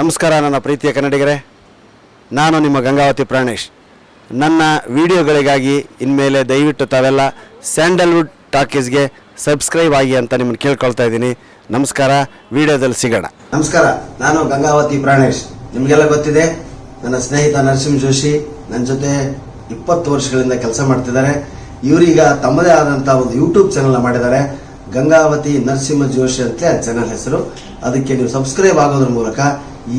ನಮಸ್ಕಾರ ನನ್ನ ಪ್ರೀತಿಯ ಕನ್ನಡಿಗರೇ, ನಾನು ನಿಮ್ಮ ಗಂಗಾವತಿ ಪ್ರಾಣೇಶ್. ನನ್ನ ವಿಡಿಯೋಗಳಿಗಾಗಿ ಇನ್ಮೇಲೆ ದಯವಿಟ್ಟು ತಾವೆಲ್ಲ ಸ್ಯಾಂಡಲ್ವುಡ್ ಟಾಕೀಸ್ಗೆ ಸಬ್ಸ್ಕ್ರೈಬ್ ಆಗಿ ಅಂತ ನಿಮ್ಮನ್ನು ಕೇಳ್ಕೊಳ್ತಾ ಇದ್ದೀನಿ. ನಮಸ್ಕಾರ, ವಿಡಿಯೋದಲ್ಲಿ ಸಿಗೋಣ. ನಮಸ್ಕಾರ, ನಾನು ಗಂಗಾವತಿ ಪ್ರಾಣೇಶ್. ನಿಮಗೆಲ್ಲ ಗೊತ್ತಿದೆ, ನನ್ನ ಸ್ನೇಹಿತ ನರಸಿಂಹ ಜೋಶಿ ನನ್ನ ಜೊತೆ 20 ವರ್ಷಗಳಿಂದ ಕೆಲಸ ಮಾಡ್ತಿದ್ದಾರೆ. ಇವರೀಗ ತಮ್ಮದೇ ಆದಂಥ ಒಂದು ಯೂಟ್ಯೂಬ್ ಚಾನಲ್ ಮಾಡಿದ್ದಾರೆ, ಗಂಗಾವತಿ ನರಸಿಂಹ ಜೋಶಿ ಅಂತ ಚಾನಲ್ ಹೆಸರು. ಅದಕ್ಕೆ ನೀವು ಸಬ್ಸ್ಕ್ರೈಬ್ ಆಗೋದ್ರ ಮೂಲಕ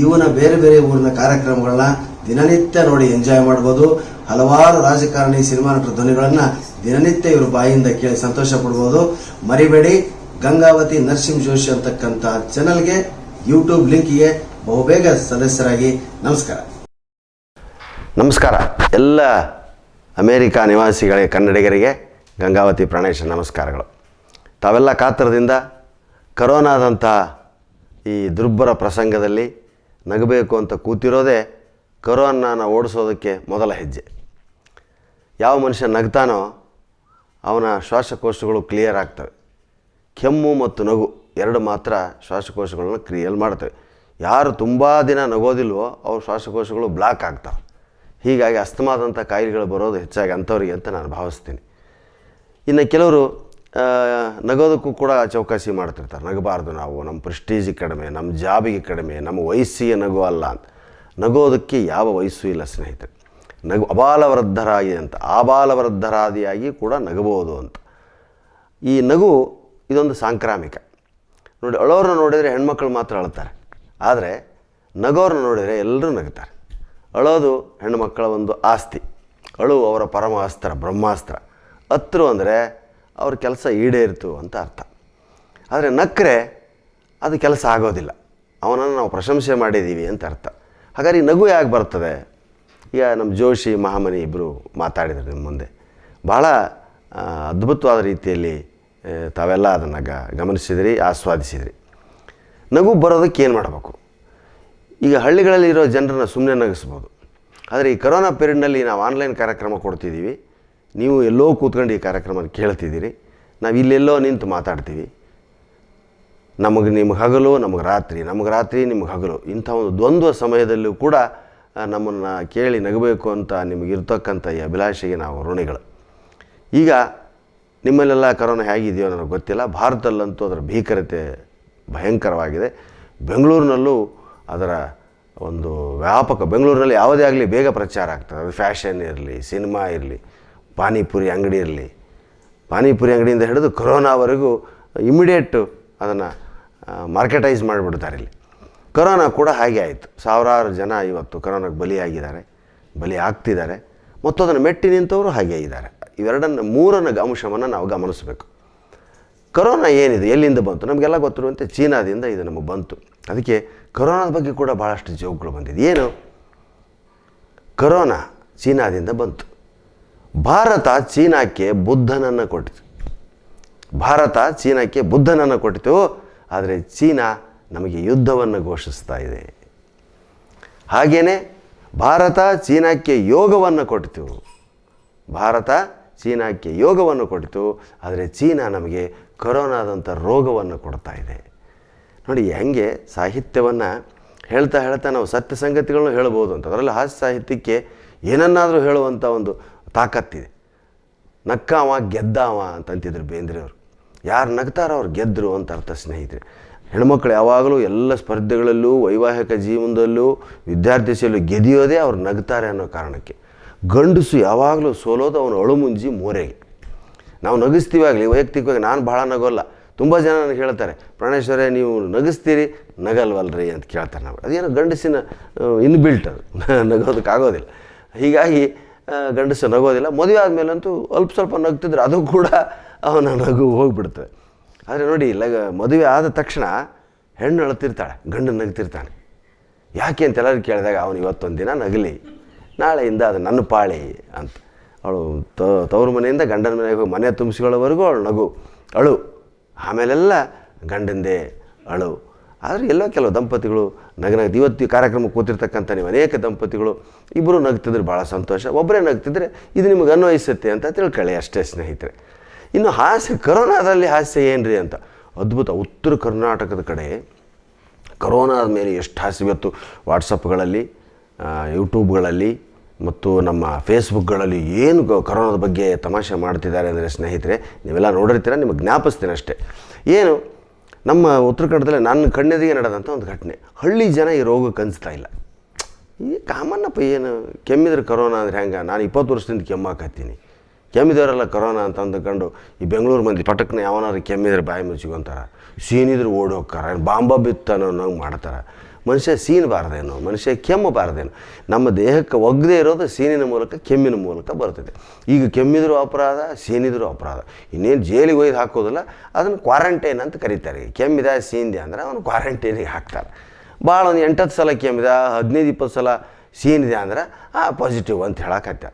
ಇವನ ಬೇರೆ ಬೇರೆ ಊರಿನ ಕಾರ್ಯಕ್ರಮಗಳನ್ನ ದಿನನಿತ್ಯ ನೋಡಿ ಎಂಜಾಯ್ ಮಾಡ್ಬೋದು. ಹಲವಾರು ರಾಜಕಾರಣಿ, ಸಿನಿಮಾ ನಟರ ಧ್ವನಿಗಳನ್ನ ದಿನನಿತ್ಯ ಇವರು ಬಾಯಿಯಿಂದ ಕೇಳಿ ಸಂತೋಷ ಪಡ್ಬೋದು. ಮರಿಬೇಡಿ, ಗಂಗಾವತಿ ನರಸಿಂಹ ಜೋಶಿ ಅಂತಕ್ಕಂಥ ಚಾನಲ್ಗೆ ಯೂಟ್ಯೂಬ್ ಲಿಂಕ್ಗೆ ಬಹುಬೇಗ ಸದಸ್ಯರಾಗಿ. ನಮಸ್ಕಾರ. ನಮಸ್ಕಾರ ಎಲ್ಲ ಅಮೇರಿಕಾ ನಿವಾಸಿಗಳಿಗೆ, ಕನ್ನಡಿಗರಿಗೆ ಗಂಗಾವತಿ ಪ್ರಾಣೇಶ ನಮಸ್ಕಾರಗಳು. ತಾವೆಲ್ಲ ಕಾತರದಿಂದ ಕರೋನಾದಂಥ ಈ ದುರ್ಬರ ಪ್ರಸಂಗದಲ್ಲಿ ನಗಬೇಕು ಅಂತ ಕೂತಿರೋದೇ ಕರೋನಾನ ಓಡಿಸೋದಕ್ಕೆ ಮೊದಲ ಹೆಜ್ಜೆ. ಯಾವ ಮನುಷ್ಯ ನಗ್ತಾನೋ ಅವನ ಶ್ವಾಸಕೋಶಗಳು ಕ್ಲಿಯರ್ ಆಗ್ತವೆ. ಕೆಮ್ಮು ಮತ್ತು ನಗು ಎರಡು ಮಾತ್ರ ಶ್ವಾಸಕೋಶಗಳನ್ನು ಕ್ಲಿಯರ್ ಮಾಡ್ತವೆ. ಯಾರು ತುಂಬ ದಿನ ನಗೋದಿಲ್ವೋ ಅವ್ರ ಶ್ವಾಸಕೋಶಗಳು ಬ್ಲಾಕ್ ಆಗ್ತವೆ. ಹೀಗಾಗಿ ಅಸ್ತಮಾದಂಥ ಕಾಯಿಲೆಗಳು ಬರೋದು ಹೆಚ್ಚಾಗಿ ಅಂಥವ್ರಿಗೆ ಅಂತ ನಾನು ಭಾವಿಸ್ತೀನಿ. ಇನ್ನು ಕೆಲವರು ನಗೋದಕ್ಕೂ ಕೂಡ ಚೌಕಾಸಿ ಮಾಡ್ತಿರ್ತಾರೆ. ನಗಬಾರ್ದು, ನಾವು ನಮ್ಮ ಪ್ರೆಸ್ಟೀಜಿಗೆ ಕಡಿಮೆ, ನಮ್ಮ ಜಾಬಿಗೆ ಕಡಿಮೆ, ನಮ್ಮ ವಯಸ್ಸಿಗೆ ನಗು ಅಲ್ಲ ಅಂತ. ನಗೋದಕ್ಕೆ ಯಾವ ವಯಸ್ಸು ಇಲ್ಲ ಸ್ನೇಹಿತರೆ. ನಗು ಅಬಾಲವೃದ್ಧರಾಗಿ ಅಂತ, ಆಬಾಲವೃದ್ಧರಾದಿಯಾಗಿ ಕೂಡ ನಗಬಹುದು ಅಂತ. ಈ ನಗು ಇದೊಂದು ಸಾಂಕ್ರಾಮಿಕ. ನೋಡಿ, ಅಳೋರನ್ನ ನೋಡಿದರೆ ಹೆಣ್ಮಕ್ಳು ಮಾತ್ರ ಅಳ್ತಾರೆ, ಆದರೆ ನಗೋರನ್ನ ನೋಡಿದರೆ ಎಲ್ಲರೂ ನಗ್ತಾರೆ. ಅಳೋದು ಹೆಣ್ಣುಮಕ್ಕಳ ಒಂದು ಆಸ್ತಿ, ಅಳು ಅವರ ಪರಮ ಅಸ್ತ್ರ, ಬ್ರಹ್ಮಾಸ್ತ್ರ. ಅತ್ರು ಅಂದರೆ ಅವ್ರ ಕೆಲಸ ಈಡೇರಿತು ಅಂತ ಅರ್ಥ. ಆದರೆ ನಕ್ಕರೆ ಅದು ಕೆಲಸ ಆಗೋದಿಲ್ಲ, ಅವನನ್ನು ನಾವು ಪ್ರಶಂಸೆ ಮಾಡಿದ್ದೀವಿ ಅಂತ ಅರ್ಥ. ಹಾಗಾದ್ರೆ ಈ ನಗು ಯಾಕೆ ಬರ್ತದೆ? ಈಗ ನಮ್ಮ ಜೋಶಿ, ಮಹಾಮನಿ ಇಬ್ಬರು ಮಾತಾಡಿದರು ನಿಮ್ಮ ಮುಂದೆ. ಭಾಳ ಅದ್ಭುತವಾದ ರೀತಿಯಲ್ಲಿ ತಾವೆಲ್ಲ ಅದನ್ನು ಗಮನಿಸಿದಿರಿ, ಆಸ್ವಾದಿಸಿದಿರಿ. ನಗು ಬರೋದಕ್ಕೆ ಏನು ಮಾಡಬೇಕು? ಈಗ ಹಳ್ಳಿಗಳಲ್ಲಿರೋ ಜನರನ್ನ ಸುಮ್ಮನೆ ನಗಿಸ್ಬೋದು, ಆದರೆ ಈ ಕರೋನಾ ಪೀರಿಯಡ್ನಲ್ಲಿ ನಾವು ಆನ್ಲೈನ್ ಕಾರ್ಯಕ್ರಮ ಕೊಡ್ತಿದ್ದೀವಿ. ನೀವು ಎಲ್ಲೋ ಕೂತ್ಕೊಂಡು ಈ ಕಾರ್ಯಕ್ರಮ ಕೇಳ್ತಿದ್ದೀರಿ, ನಾವು ಇಲ್ಲೆಲ್ಲೋ ನಿಂತು ಮಾತಾಡ್ತೀವಿ. ನಿಮಗೆ ಹಗಲು, ನಮಗೆ ರಾತ್ರಿ, ನಮಗೆ ರಾತ್ರಿ, ನಿಮಗೆ ಹಗಲು. ಇಂಥ ಒಂದು ದ್ವಂದ್ವ ಸಮಯದಲ್ಲೂ ಕೂಡ ನಮ್ಮನ್ನು ಕೇಳಿ ನಗಬೇಕು ಅಂತ ನಿಮಗಿರ್ತಕ್ಕಂಥ ಈ ಅಭಿಲಾಷೆಗೆ ನಾವು ಋಣಿಗಳು. ಈಗ ನಿಮ್ಮಲ್ಲೆಲ್ಲ ಕರೋನಾ ಹೇಗಿದೆಯೋ ನನಗೆ ಗೊತ್ತಿಲ್ಲ. ಭಾರತದಲ್ಲಂತೂ ಅದರ ಭೀಕರತೆ ಭಯಂಕರವಾಗಿದೆ. ಬೆಂಗಳೂರಿನಲ್ಲೂ ಅದರ ಒಂದು ವ್ಯಾಪಕ, ಬೆಂಗಳೂರಿನಲ್ಲಿ ಯಾವುದೇ ಆಗಲಿ ಬೇಗ ಪ್ರಚಾರ ಆಗ್ತದೆ. ಅದು ಫ್ಯಾಷನ್ ಇರಲಿ, ಸಿನಿಮಾ ಇರಲಿ, ಪಾನಿಪುರಿ ಅಂಗಡಿ ಇರಲಿ, ಪಾನಿಪುರಿ ಅಂಗಡಿಯಿಂದ ಹಿಡಿದು ಕೊರೋನಾವರೆಗೂ ಇಮಿಡಿಯೇಟು ಅದನ್ನು ಮಾರ್ಕೆಟೈಸ್ ಮಾಡಿಬಿಡ್ತಾರೆ. ಇಲ್ಲಿ ಕೊರೋನಾ ಕೂಡ ಹಾಗೆ ಆಯಿತು. ಸಾವಿರಾರು ಜನ ಇವತ್ತು ಕೊರೋನಾಗೆ ಬಲಿಯಾಗಿದ್ದಾರೆ, ಬಲಿ ಆಗ್ತಿದ್ದಾರೆ, ಮತ್ತು ಅದನ್ನು ಮೆಟ್ಟಿ ನಿಂತವರು ಹಾಗೆ ಇದ್ದಾರೆ. ಇವೆರಡನ್ನು, ಮೂರನ್ನು ಅಂಶವನ್ನು ನಾವು ಗಮನಿಸಬೇಕು. ಕೊರೋನಾ ಏನಿದೆ, ಎಲ್ಲಿಂದ ಬಂತು? ನಮಗೆಲ್ಲ ಗೊತ್ತಿರುವಂತೆ ಚೀನಾದಿಂದ ಇದು ನಮಗೆ ಬಂತು. ಅದಕ್ಕೆ ಕೊರೋನಾದ ಬಗ್ಗೆ ಕೂಡ ಭಾಳಷ್ಟು ಜೋಕ್ಗಳು ಬಂದಿದೆ. ಏನು? ಕೊರೋನಾ ಚೀನಾದಿಂದ ಬಂತು. ಭಾರತ ಚೀನಾಕ್ಕೆ ಬುದ್ಧನನ್ನು ಕೊಟ್ಟಿತು. ಭಾರತ ಚೀನಾಕ್ಕೆ ಬುದ್ಧನನ್ನು ಕೊಟ್ಟಿತು, ಆದರೆ ಚೀನಾ ನಮಗೆ ಯುದ್ಧವನ್ನು ಘೋಷಿಸ್ತಾ ಇದೆ. ಹಾಗೆಯೇ ಭಾರತ ಚೀನಾಕ್ಕೆ ಯೋಗವನ್ನು ಕೊಟ್ಟಿತು. ಭಾರತ ಚೀನಾಕ್ಕೆ ಯೋಗವನ್ನು ಕೊಟ್ಟಿತು, ಆದರೆ ಚೀನಾ ನಮಗೆ ಕೊರೋನಾದಂಥ ರೋಗವನ್ನು ಕೊಡ್ತಾ ಇದೆ. ನೋಡಿ ಹೆಂಗೆ ಸಾಹಿತ್ಯವನ್ನು ಹೇಳ್ತಾ ಹೇಳ್ತಾ ನಾವು ಸತ್ಯ ಸಂಗತಿಗಳನ್ನು ಹೇಳ್ಬೋದು ಅಂತ. ಅದರಲ್ಲಿ ಹಾಸ್ಯ ಸಾಹಿತ್ಯಕ್ಕೆ ಏನನ್ನಾದರೂ ಹೇಳುವಂಥ ಒಂದು ತಾಕತ್ತಿದೆ. ನಕ್ಕಾವ ಗೆದ್ದಾವ ಅಂತಂತಿದ್ರು ಬೇಂದ್ರೆಯವರು. ಯಾರು ನಗ್ತಾರೋ ಅವ್ರು ಗೆದ್ದರು ಅಂತ ಅರ್ಥ ಸ್ನೇಹಿತರೆ. ಹೆಣ್ಮಕ್ಳು ಯಾವಾಗಲೂ ಎಲ್ಲ ಸ್ಪರ್ಧೆಗಳಲ್ಲೂ, ವೈವಾಹಿಕ ಜೀವನದಲ್ಲೂ, ವಿದ್ಯಾರ್ಥಿಸಲು ಗೆದಿಯೋದೇ ಅವ್ರು ನಗ್ತಾರೆ ಅನ್ನೋ ಕಾರಣಕ್ಕೆ. ಗಂಡಸು ಯಾವಾಗಲೂ ಸೋಲೋದು ಅವನು ಅಳುಮುಂಜಿ ಮೋರೆಗೆ. ನಾವು ನಗಿಸ್ತೀವಾಗಲಿ, ವೈಯಕ್ತಿಕವಾಗಿ ನಾನು ಭಾಳ ನಗೋಲ್ಲ. ತುಂಬ ಜನ ನನಗೆ ಹೇಳ್ತಾರೆ, ಪ್ರಾಣೇಶ್ವರೇ ನೀವು ನಗಿಸ್ತೀರಿ, ನಗಲ್ವಲ್ರಿ ಅಂತ ಕೇಳ್ತಾರೆ. ನಾವು ಅದೇನೋ ಗಂಡಸಿನ ಇನ್ಬಿಲ್ಟ್, ಅದು ನಗೋದಕ್ಕಾಗೋದಿಲ್ಲ. ಹೀಗಾಗಿ ಗಂಡಸು ನಗೋದಿಲ್ಲ. ಮದುವೆ ಆದಮೇಲಂತೂ ಅಲ್ಪ ಸ್ವಲ್ಪ ನಗ್ತಿದ್ರೆ ಅದು ಕೂಡ ಅವನ ನಗು ಹೋಗಿಬಿಡ್ತದೆ. ಆದರೆ ನೋಡಿ, ಮದುವೆ ಆದ ತಕ್ಷಣ ಹೆಣ್ಣು ಅಳ್ತಿರ್ತಾಳೆ, ಗಂಡು ನಗ್ತಿರ್ತಾನೆ. ಯಾಕೆ ಅಂತ ಎಲ್ಲರೂ ಕೇಳಿದಾಗ ಅವನು ಇವತ್ತೊಂದು ದಿನ ನಗಲಿ, ನಾಳೆಯಿಂದ ಅದು ನನ್ನ ಪಾಳಿ ಅಂತ. ಅವಳು ತವ್ರ ಮನೆಯಿಂದ ಗಂಡನ ಮನೆಗೆ ಹೋಗಿ ಮನೆ ತುಂಬಿಸ್ಕೊಳ್ಳೋವರೆಗೂ ಅವಳು ನಗು, ಅಳು. ಆಮೇಲೆಲ್ಲ ಗಂಡಂದೇ ಅಳು. ಆದರೆ ಎಲ್ಲೋ ಕೆಲವು ದಂಪತಿಗಳು ನಗನಗ್ದು, ಇವತ್ತು ಕಾರ್ಯಕ್ರಮಕ್ಕೆ ಕೂತಿರ್ತಕ್ಕಂಥ ನೀವು ಅನೇಕ ದಂಪತಿಗಳು ಇಬ್ಬರು ನಗ್ತಿದ್ರೆ ಭಾಳ ಸಂತೋಷ. ಒಬ್ಬರೇ ನಗ್ತಿದ್ರೆ ಇದು ನಿಮಗೆ ಅನ್ವಯಿಸುತ್ತೆ ಅಂತ ತಿಳ್ಕೊಳ್ಳಿ ಅಷ್ಟೇ ಸ್ನೇಹಿತರೆ. ಇನ್ನು ಹಾಸ್ಯ, ಕರೋನಾದಲ್ಲಿ ಹಾಸ್ಯ ಏನು ರೀ ಅಂತ ಅದ್ಭುತ. ಉತ್ತರ ಕರ್ನಾಟಕದ ಕಡೆ ಕರೋನಾದ ಮೇಲೆ ಎಷ್ಟು ಹಾಸಿವತ್ತು ವಾಟ್ಸಪ್ಗಳಲ್ಲಿ, ಯೂಟ್ಯೂಬ್ಗಳಲ್ಲಿ ಮತ್ತು ನಮ್ಮ ಫೇಸ್ಬುಕ್ಗಳಲ್ಲಿ ಏನು ಕರೋನಾದ ಬಗ್ಗೆ ತಮಾಷೆ ಮಾಡ್ತಿದ್ದಾರೆ ಅಂದರೆ ಸ್ನೇಹಿತರೆ, ನೀವೆಲ್ಲ ನೋಡಿರ್ತೀರ, ನಿಮಗೆ ಜ್ಞಾಪಿಸ್ತೀನಿ ಅಷ್ಟೇ. ಏನು ನಮ್ಮ ಉತ್ತರ ಕನ್ನಡದಲ್ಲಿ ನನ್ನ ಕಣ್ಣೆದಿಗೆ ನಡೆದಂಥ ಒಂದು ಘಟನೆ. ಹಳ್ಳಿ ಜನ ಈ ರೋಗಕ್ಕೆ ಅನಿಸ್ತಾ ಇಲ್ಲ. ಈ ಕಾಮನ್ನಪ್ಪ, ಏನು ಕೆಮ್ಮಿದ್ರೆ ಕರೋನಾ ಅಂದರೆ ಹೆಂಗೆ? ನಾನು 20 ವರ್ಷದಿಂದ ಕೆಮ್ಮಾಕತ್ತೀನಿ, ಕೆಮ್ಮಿದವರೆಲ್ಲ ಕರೋನಾ ಅಂತ ಅಂದುಕೊಂಡು ಈ ಬೆಂಗಳೂರು ಮಂದಿ ಪಟಕ್ನ ಯಾವನಾದ್ರು ಕೆಮ್ಮಿದ್ರೆ ಬಾಯಿ ಮುಚ್ಕೊಂತಾರೆ, ಸೀನಿದ್ರೆ ಓಡಿ ಹೋಗ್ತಾರೆ, ಬಾಂಬ ಬಿತ್ತನೋ ಅನ್ನೋಂಗೆ ಮಾಡ್ತಾರೆ. ಮನುಷ್ಯ ಸೀನಬಾರ್ದೇನೋ, ಮನುಷ್ಯ ಕೆಮ್ಮಬಾರ್ದೇನೋ. ನಮ್ಮ ದೇಹಕ್ಕೆ ಒಗ್ಗದೇ ಇರೋದು ಸೀನಿನ ಮೂಲಕ, ಕೆಮ್ಮಿನ ಮೂಲಕ ಬರ್ತದೆ. ಈಗ ಕೆಮ್ಮಿದ್ರೂ ಅಪರಾಧ, ಸೀನಿದ್ರೂ ಅಪರಾಧ. ಇನ್ನೇನು ಜೈಲಿಗೆ ಒಯ್ದು ಹಾಕೋದಿಲ್ಲ, ಅದನ್ನು ಕ್ವಾರಂಟೈನ್ ಅಂತ ಕರೀತಾರೆ. ಕೆಮ್ಮಿದ ಸೀನಿದೆ ಅಂದರೆ ಅವನು ಕ್ವಾರಂಟೈನಿಗೆ ಹಾಕ್ತಾರೆ. ಭಾಳ ಒಂದು 8-10 ಸಲ ಕೆಮ್ಮಿದ, 15-20 ಸಲ ಸೀನಿದೆ ಅಂದ್ರೆ ಪಾಸಿಟಿವ್ ಅಂತ ಹೇಳಕತ್ತ.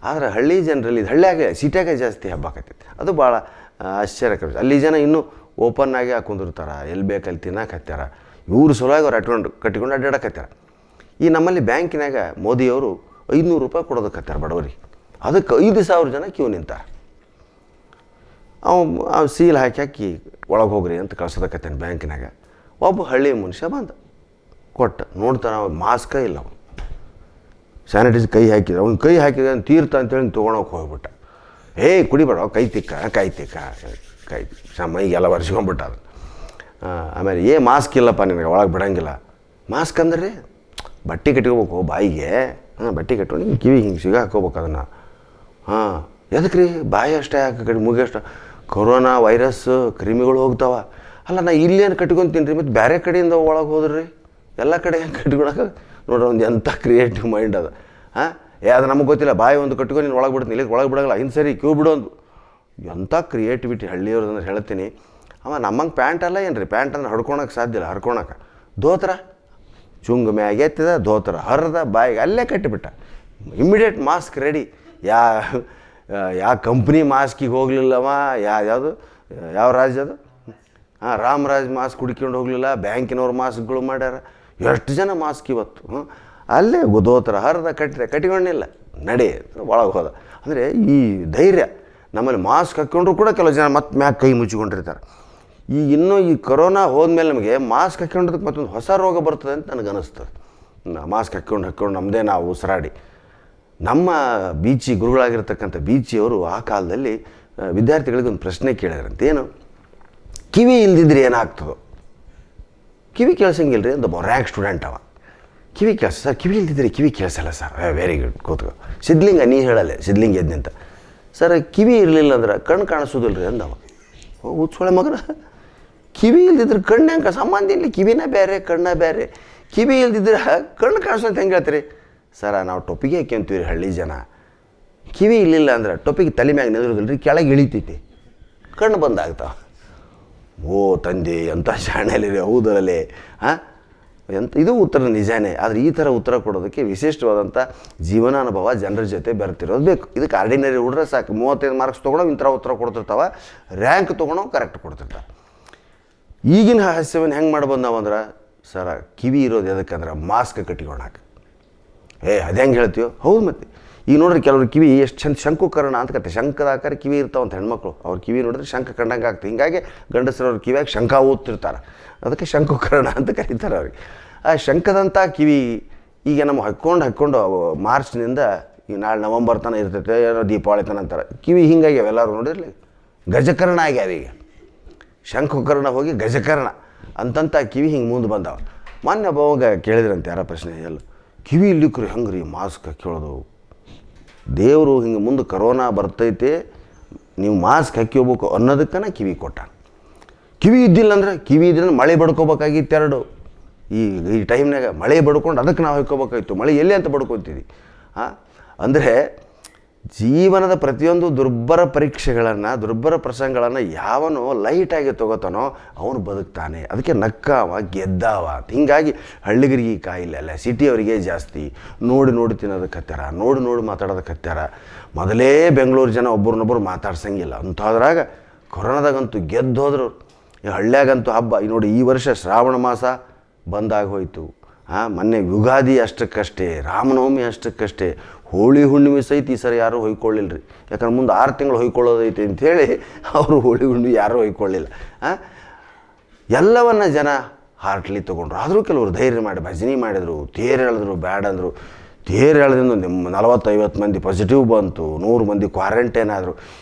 ಆದರೆ ಹಳ್ಳಿ ಜನರಲ್ಲಿ ಇದು ಹಳ್ಳಿಯಾಗೆ, ಸಿಟಿಯಾಗೆ ಜಾಸ್ತಿ ಹಬ್ಬಾಕತ್ತೈತಿ. ಅದು ಭಾಳ ಆಶ್ಚರ್ಯಕರ. ಅಲ್ಲಿ ಜನ ಇನ್ನೂ ಓಪನ್ನಾಗಿ ಹಾಕೊಂಡಿರ್ತಾರೆ, ಎಲ್ಲಿ ಬೇಕಲ್ಲಿ ತಿನ್ನಕತ್ತಾರ. ಇವ್ರ ಸಲುವಾಗಿ ಅವ್ರು ಕಟ್ಟಿಕೊಂಡು ಅಡ್ಡಾಡಕತ್ತಾರ. ಈ ನಮ್ಮಲ್ಲಿ ಬ್ಯಾಂಕಿನಾಗ ಮೋದಿಯವರು 500 ರೂಪಾಯಿ ಕೊಡೋದಕ್ಕತ್ತಾರ ಬಡವರಿಗೆ. ಅದಕ್ಕೆ 5,000 ಜನ ಕ್ಯೂ ನಿಂತಾರೆ. ಅವು ಸೀಲ್ ಹಾಕಿ ಒಳಗೆ ಹೋಗ್ರಿ ಅಂತ ಕಳ್ಸೋದಕ್ಕತ್ತಾನೆ ಬ್ಯಾಂಕಿನಾಗ. ಒಬ್ಬ ಹಳ್ಳಿ ಮನುಷ್ಯ ಬಂದ, ಕೊಟ್ಟ ನೋಡ್ತಾನೆ, ಅವ್ನು ಮಾಸ್ಕ ಇಲ್ಲ, ಅವನು ಸ್ಯಾನಿಟೈಸರ್ ಕೈ ಹಾಕಿದ್ರೆ, ಅವ್ನು ಕೈ ಹಾಕಿದ್ರೆ ತೀರ್ಥ ಅಂತೇಳಿ ತೊಗೊಳಕ್ಕೆ ಹೋಗ್ಬಿಟ್ಟ. ಕುಡಿಬೇಡ, ಕೈ ತಿಕ್ಕ ಮೈಗೆಲ್ಲ ಒರೆಸ್ಕೊಂಡ್ಬಿಟ್ಟ ಅದು. ಆಮೇಲೆ ಮಾಸ್ಕ್ ಇಲ್ಲಪ್ಪ ನಿನಗೆ, ಒಳಗೆ ಬಿಡೋಂಗಿಲ್ಲ. ಮಾಸ್ಕ್ ಅಂದ್ರೆ ಬಟ್ಟೆ ಕಟ್ಕೋಬೇಕು ಬಾಯಿಗೆ, ಬಟ್ಟೆ ಕಟ್ಕೊಂಡು ಹಿಂಗೆ ಕಿವಿ ಹಿಂಗೆ ಸಿಗ ಹಾಕೋಬೇಕು ಅದನ್ನು. ಎದಕ್ಕೆ ರೀ? ಬಾಯಿ ಅಷ್ಟೇ ಹಾಕಿ ಮುಗಿ ಅಷ್ಟೇ. ಕೊರೋನಾ ವೈರಸ್ ಕ್ರಿಮಿಗಳು ಹೋಗ್ತಾವ. ಅಲ್ಲ, ನಾ ಇಲ್ಲೇನು ಕಟ್ಕೊತೀನಿ ರೀ, ಮತ್ತು ಬೇರೆ ಕಡೆಯಿಂದ ಒಳಗೆ ಹೋದ್ರಿ ಎಲ್ಲ ಕಡೆ ಹೆಂಗೆ ಕಟ್ಕೊಳಕ್ಕೆ? ನೋಡ್ರಿ, ಒಂದು ಎಂಥ ಕ್ರಿಯೇಟಿವ್ ಮೈಂಡ್ ಅದು. ಅದು ನಮಗೆ ಗೊತ್ತಿಲ್ಲ, ಬಾಯಿ ಒಂದು ಕಟ್ಕೊಂಡು ನೀನು ಒಳಗೆ ಬಿಡ್ತೀನಿ, ಇಲ್ಲಿ ಒಳಗೆ ಬಿಡೋಲ್ಲ, ಇನ್ನು ಸರಿ ಕ್ಯೂ ಬಿಡೋದು. ಎಂಥ ಕ್ರಿಯೇಟಿವಿಟಿ ಹಳ್ಳಿಯವ್ರದ್ದು ಅಂದ್ರೆ ಹೇಳ್ತೀನಿ. ಅವ ನಮ್ಮಂಗೆ ಪ್ಯಾಂಟ್ ಅಲ್ಲ ಏನು ರೀ, ಪ್ಯಾಂಟನ್ನು ಹಡ್ಕೊಳಕ್ಕೆ ಸಾಧ್ಯ ಇಲ್ಲ, ಹರ್ಕೊಳಕ್ಕೆ. ಧೋತ್ರ ಚುಂಗ ಮ್ಯಾಗೆ ಎತ್ತಿದ, ಧೋತ್ರ ಹರಿದ, ಬಾಯಿಗೆ ಅಲ್ಲೇ ಕಟ್ಟಿಬಿಟ್ಟ. Immediate mask ready. ಯಾವ ಕಂಪ್ನಿ ಮಾಸ್ಕಿಗೆ ಹೋಗಲಿಲ್ಲವ, ಯಾವ ರಾಜ್ಯ ಅದು? ರಾಮರಾಜ್ ಮಾಸ್ಕ್ ಹುಡ್ಕೊಂಡು ಹೋಗಲಿಲ್ಲ, ಬ್ಯಾಂಕಿನವ್ರು ಮಾಸ್ಕ್ಗಳು ಮಾಡ್ಯಾರ. ಎಷ್ಟು ಜನ ಮಾಸ್ಕ್ ಇವತ್ತು ಅಲ್ಲೇ ಧೋತ್ರ ಹರಿದ ಕಟ್ಟಿಕೊಂಡಿಲ್ಲ, ನಡೆ ಒಳಗೆ ಹೋದ. ಅಂದರೆ ಈ ಧೈರ್ಯ ನಮ್ಮಲ್ಲಿ ಮಾಸ್ಕ್ ಹಾಕ್ಕೊಂಡ್ರು ಕೂಡ ಕೆಲವು ಜನ ಮತ್ತೆ ಮ್ಯಾಗ ಕೈ ಮುಚ್ಚಿಕೊಂಡಿರ್ತಾರೆ. ಈಗ ಇನ್ನೂ ಈ ಕೊರೋನಾ ಹೋದ್ಮೇಲೆ ನಮಗೆ ಮಾಸ್ಕ್ ಹಾಕ್ಕೊಂಡ್ರದಕ್ಕೆ ಮತ್ತೊಂದು ಹೊಸ ರೋಗ ಬರ್ತದೆ ಅಂತ ನನಗೆ ಅನ್ನಿಸ್ತದೆ. ಮಾಸ್ಕ್ ಹಾಕ್ಕೊಂಡು ನಮ್ಮದೇ ನಾವು ಉಸಿರಾಡಿ. ನಮ್ಮ ಗುರುಗಳಾಗಿರ್ತಕ್ಕಂಥ ಬೀಚಿಯವರು ಆ ಕಾಲದಲ್ಲಿ ವಿದ್ಯಾರ್ಥಿಗಳಿಗೆ ಒಂದು ಪ್ರಶ್ನೆ ಕೇಳಿದ್ರಂತೆ. ಏನು? ಕಿವಿ ಇಲ್ದಿದ್ರೆ ಏನಾಗ್ತದೋ? ಕಿವಿ ಕೇಳಿಸಂಗಿಲ್ಲ ರೀ ಅಂತ ರ್ಯಾಂಕ್ ಸ್ಟೂಡೆಂಟ್ ಅವ. ಕಿವಿ ಕೇಳಿಸ ಸರ್, ಕಿವಿ ಇಲ್ದಿದ್ರೆ ಕಿವಿ ಕೇಳಿಸಲ್ಲ ಸರ್. ವೆರಿ ಗುಡ್, ಕೂತ್ಕೋ. ಸಿದ್ಲಿಂಗ ನೀ ಹೇಳಲ್ಲ, ಸಿದ್ಲಿಂಗ ಎದ್ನಿಂತ. ಸರ್, ಕಿವಿ ಇರಲಿಲ್ಲ ಅಂದ್ರೆ ಕಣ್ಣು ಕಾಣಿಸೋದಿಲ್ಲ ರೀ ಅಂದವ. ಹುಚ್ಚೊಳೆ ಮಗನ, ಕಿವಿ ಇಲ್ದಿದ್ರೆ ಕಣ್ಣು ಹೆಂಗೆ ಸಂಬಂಧ ಇಲ್ಲ? ಕಿವಿನ ಬೇರೆ, ಕಣ್ಣ ಬೇರೆ. ಕಿವಿ ಇಲ್ದಿದ್ರೆ ಕಣ್ಣು ಕಾಣಿಸೋದು ಹೆಂಗೆ ಹೇಳ್ತೀರಿ? ಸರ, ನಾವು ಟೊಪಿಗೆ ಹಾಕ್ಯಂತೀವಿ ರೀ ಹಳ್ಳಿ ಜನ. ಕಿವಿ ಇರಲಿಲ್ಲ ಅಂದ್ರೆ ಟೊಪಿಗೆ ತಲೆ ಮ್ಯಾಗ ನಿಂದಿರೋದಿಲ್ಲ ರೀ, ಕೆಳಗೆ ಇಳಿತೈತಿ, ಕಣ್ಣು ಬಂದಾಗ್ತಾವ. ಓ ತಂದೆ, ಎಂಥ ಶಾಣೆಲಿ ರೀ, ಹೌದರಲ್ಲಿ. ಇದು ಉತ್ತರ ನಿಜಾನೇ. ಆದರೆ ಈ ಥರ ಉತ್ತರ ಕೊಡೋದಕ್ಕೆ ವಿಶಿಷ್ಟವಾದಂಥ ಜೀವನಾನುಭವ ಜನರ ಜೊತೆ ಬೆರ್ತಿರೋದು ಬೇಕು. ಇದಕ್ಕೆ ಆರ್ಡಿನರಿ ಹುಡ್ರೆ ಸಾಕು. 35 ಮಾರ್ಕ್ಸ್ ತೊಗೊಳೋ ಇಂಥ ಉತ್ತರ ಕೊಡ್ತಿರ್ತಾವೆ, ರ್ಯಾಂಕ್ ತೊಗೊಳೋ ಕರೆಕ್ಟ್ ಕೊಡ್ತಿರ್ತಾವೆ. ಈಗಿನ ಹಾಸ್ಯವನ್ನು ಹೆಂಗೆ ಮಾಡ್ಬೋದು ನಾವು ಅಂದ್ರೆ, ಸರ ಕಿವಿ ಇರೋದು ಎದಕ್ಕಂದ್ರೆ ಮಾಸ್ಕ್ ಕಟ್ಟಿಕೊಳಕ್ಕೆ. ಅದು ಹೆಂಗೆ ಹೇಳ್ತೀವೋ? ಹೌದು. ಮತ್ತು ಈಗ ನೋಡ್ರಿ, ಕೆಲವ್ರು ಕಿವಿ ಎಷ್ಟು ಚಂದ ಶಂಕುಕರ್ಣ ಅಂತ ಕತೆ, ಶಂಕದ ಆಕಾರ ಕಿವಿ ಇರ್ತಾವಂತ ಹೆಣ್ಮಕ್ಳು. ಅವ್ರ ಕಿವಿ ನೋಡಿದ್ರೆ ಶಂಕ ಕಂಡಂಗೆ ಆಗ್ತದೆ. ಹಿಂಗಾಗಿ ಗಂಡಸರವ್ರ ಕಿವಿಯಾಗಿ ಶಂಕ ಓದ್ತಿರ್ತಾರೆ, ಅದಕ್ಕೆ ಶಂಕುಕರ್ಣ ಅಂತ ಕರೀತಾರೆ ಅವ್ರಿಗೆ. ಆ ಶಂಕದಂಥ ಕಿವಿ ಈಗ ನಮ್ಮ ಹಾಕ್ಕೊಂಡು ಮಾರ್ಚ್ನಿಂದ ಈಗ ನಾಳೆ ನವಂಬರ್ ತನಕ ಇರ್ತೈತೆ, ಏನೋ ದೀಪಾವಳಿ ತನಕ ಅಂತಾರೆ. ಕಿವಿ ಹಿಂಗಾಗಿ ಅವೆಲ್ಲರೂ ನೋಡಿರಲಿ ಗಜಕರ್ಣ ಆಗ್ಯಾವ. ಈಗ ಶಂಕುಕರ್ಣ ಹೋಗಿ ಗಜಕರ್ಣ ಅಂತಂತ ಕಿವಿ ಹಿಂಗೆ ಮುಂದೆ ಬಂದಾವ. ಮೊನ್ನೆ ಒಬ್ಬವಾಗ ಕೇಳಿದ್ರಂತೆ ಯಾರ ಪ್ರಶ್ನೆ, ಎಲ್ಲ ಕಿವಿ ಇಲ್ಲಿಕ್ರಿ ಹೆಂಗೆ ರೀ ಮಾಸ್ಕ್ ಹಾಕ್ಕೊಳ್ಳೋದು? ದೇವರು ಹಿಂಗೆ ಮುಂದೆ ಕರೋನಾ ಬರ್ತೈತೆ, ನೀವು ಮಾಸ್ಕ್ ಹಾಕ್ಕೋಬೇಕು ಅನ್ನೋದಕ್ಕನ ಕಿವಿ ಕೊಟ್ಟ. ಕಿವಿ ಇದ್ದಿಲ್ಲ ಅಂದ್ರೆ, ಕಿವಿ ಇದ್ರೆ ಮಳೆ ಬಡ್ಕೋಬೇಕಾಗಿತ್ತು. ಎರಡು ಈ ಟೈಮ್ನಾಗ ಮಳೆ ಬಡ್ಕೊಂಡು ಅದಕ್ಕೆ ನಾವು ಹಾಕ್ಕೋಬೇಕಾಗಿತ್ತು. ಮಳೆ ಎಲ್ಲಿ ಅಂತ ಬಡ್ಕೊತೀವಿ? ಅಂದರೆ ಜೀವನದ ಪ್ರತಿಯೊಂದು ದುರ್ಬರ ಪರೀಕ್ಷೆಗಳನ್ನು, ದುರ್ಬರ ಪ್ರಸಂಗಗಳನ್ನು ಯಾವನು ಲೈಟಾಗಿ ತೊಗೋತಾನೋ ಅವನು ಬದುಕ್ತಾನೆ. ಅದಕ್ಕೆ ನಕ್ಕಾವ ಗೆದ್ದಾವ. ಹೀಗಾಗಿ ಹಳ್ಳಿಗರಿಗೆ ಈ ಕಾಯಿಲೆ ಅಲ್ಲ, ಸಿಟಿಯವರಿಗೆ ಜಾಸ್ತಿ. ನೋಡಿ ತಿನ್ನೋದಕ್ಕೆ ಹತ್ತಾರ, ನೋಡಿ ಮಾತಾಡೋದಕ್ಕೆ ಹತ್ತಾರ. ಮೊದಲೇ ಬೆಂಗಳೂರು ಜನ ಒಬ್ಬರನ್ನೊಬ್ಬರು ಮಾತಾಡ್ಸಂಗಿಲ್ಲ. ಅಂಥದ್ರಾಗ ಕೊರೋನಾದಾಗಂತೂ ಗೆದ್ದು ಹೋದ್ರು. ಈ ಹಳ್ಳ್ಯಾಗಂತೂ ಹಬ್ಬ. ಈ ನೋಡಿ, ಈ ವರ್ಷ ಶ್ರಾವಣ ಮಾಸ ಬಂದಾಗ ಹೋಯಿತು. ಮೊನ್ನೆ ಯುಗಾದಿ ಅಷ್ಟಕ್ಕಷ್ಟೇ, ರಾಮನವಮಿ ಅಷ್ಟಕ್ಕಷ್ಟೇ, ಹೋಳಿ ಹುಣ್ಣಿಮೆ ಸಹಿತ ಈ ಸರಿ ಯಾರೂ ಹೊಯ್ಕೊಳ್ಳಿಲ್ಲ ರೀ. ಯಾಕಂದ್ರೆ ಮುಂದೆ 6 ತಿಂಗಳು ಹೊಯ್ಕೊಳ್ಳೋದೈತೆ ಅಂಥೇಳಿ ಅವರು ಹೋಳಿ ಹುಣ್ಣಿಮೆ ಯಾರೂ ಹೊಯ್ಕೊಳ್ಳಿಲ್ಲ. ಎಲ್ಲವನ್ನ ಜನ ಹಾರ್ಟ್ಲಿ ತೊಗೊಂಡ್ರು. ಆದರೂ ಕೆಲವರು ಧೈರ್ಯ ಮಾಡಿ ಭಜನೆ ಮಾಡಿದರು, ತೇರು ಎಳೆದ್ರು, ಬ್ಯಾಡ್ ಅಂದರು. ತೇರು ಎಳೆದ್ರಿಂದ ನಿಮ್ಮ 40-50 ಮಂದಿ ಪಾಸಿಟಿವ್ ಬಂತು, 100 ಮಂದಿ ಕ್ವಾರಂಟೈನ್ ಆದರು.